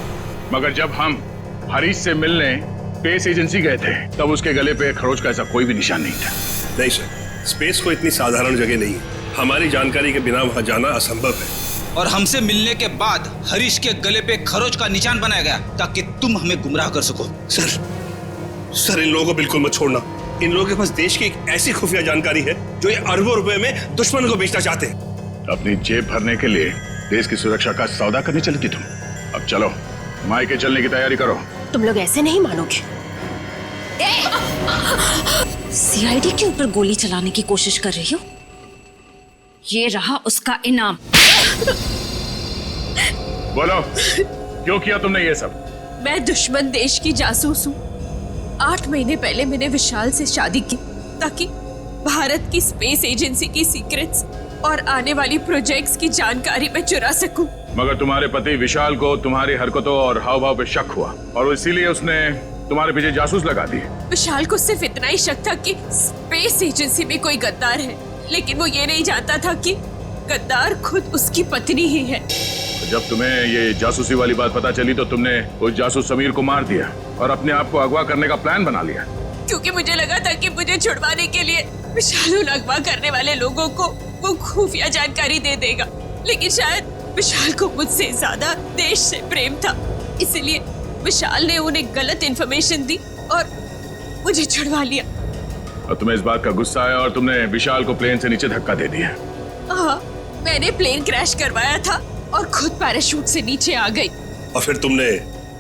मगर जब हम हरीश से मिलने स्पेस एजेंसी गए थे तब उसके गले पे खरोच का ऐसा कोई भी निशान नहीं था। नहीं सर, स्पेस को इतनी साधारण जगह नहीं है। हमारी जानकारी के बिना वहां जाना असंभव है। और हमसे मिलने के बाद हरीश के गले पे खरोच का निशान बनाया गया ताकि तुम हमें गुमराह कर सको। सर इन लोगों को बिल्कुल मत छोड़ना। इन लोगों के पास देश की एक ऐसी खुफिया जानकारी है जो ये अरबों रुपए में दुश्मन को बेचना चाहते हैं। अपनी जेब भरने के लिए देश की सुरक्षा का सौदा करने चली थी तुम। अब चलो, मायके चलने की तैयारी करो। तुम लोग ऐसे नहीं मानोगे। सीआईडी के ऊपर गोली चलाने की कोशिश कर रही हो? ये रहा उसका इनाम। बोलो, क्यों किया तुमने ये सब? मैं दुश्मन देश की जासूस हूँ। 8 महीने पहले मैंने विशाल से शादी की ताकि भारत की स्पेस एजेंसी की सीक्रेट्स और आने वाली प्रोजेक्ट्स की जानकारी मैं चुरा सकूं। मगर तुम्हारे पति विशाल को तुम्हारी हरकतों और हाव भाव पे शक हुआ और इसीलिए उसने तुम्हारे पीछे जासूस लगा दिए। विशाल को सिर्फ इतना ही शक था कि स्पेस एजेंसी में कोई गद्दार है, लेकिन वो ये नहीं जानता था कि गद्दार खुद उसकी पत्नी ही है। जब तुम्हें ये जासूसी वाली बात पता चली तो तुमने उस जासूस समीर को मार दिया और अपने आप को अगवा करने का प्लान बना लिया। क्योंकि मुझे लगा था कि मुझे छुड़वाने के लिए विशाल उन अगवा करने वाले लोगों को वो खुफिया जानकारी दे देगा, लेकिन शायद विशाल को मुझसे ज्यादा देश से प्रेम था, इसलिए विशाल ने उन्हें गलत इन्फॉर्मेशन दी और मुझे छुड़वा लिया। और तुम्हें इस बात का गुस्सा आया और तुमने विशाल को प्लेन से नीचे धक्का दे दिया। हाँ, मैंने प्लेन क्रैश करवाया था और खुद पैराशूट से नीचे आ गई। और फिर तुमने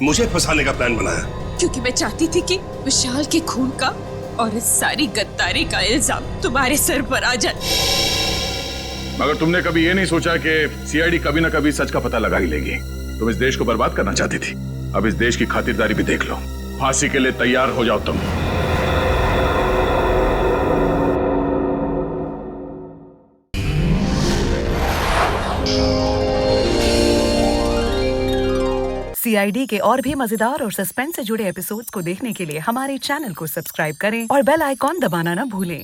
मुझे फंसाने का प्लान बनाया? क्योंकि मैं चाहती थी कि विशाल के खून का और इस सारी गद्दारी का इल्जाम तुम्हारे सर पर आ जाए। मगर तुमने कभी ये नहीं सोचा कि सीआईडी कभी ना कभी सच का पता लगा ही लेगी। तुम इस देश को बर्बाद करना चाहती थी, अब इस देश की खातिरदारी भी देख लो। फांसी के लिए तैयार हो जाओ तुम। सीआईडी के और भी मजेदार और सस्पेंस से जुड़े एपिसोड्स को देखने के लिए हमारे चैनल को सब्सक्राइब करें और बेल आइकॉन दबाना ना भूलें।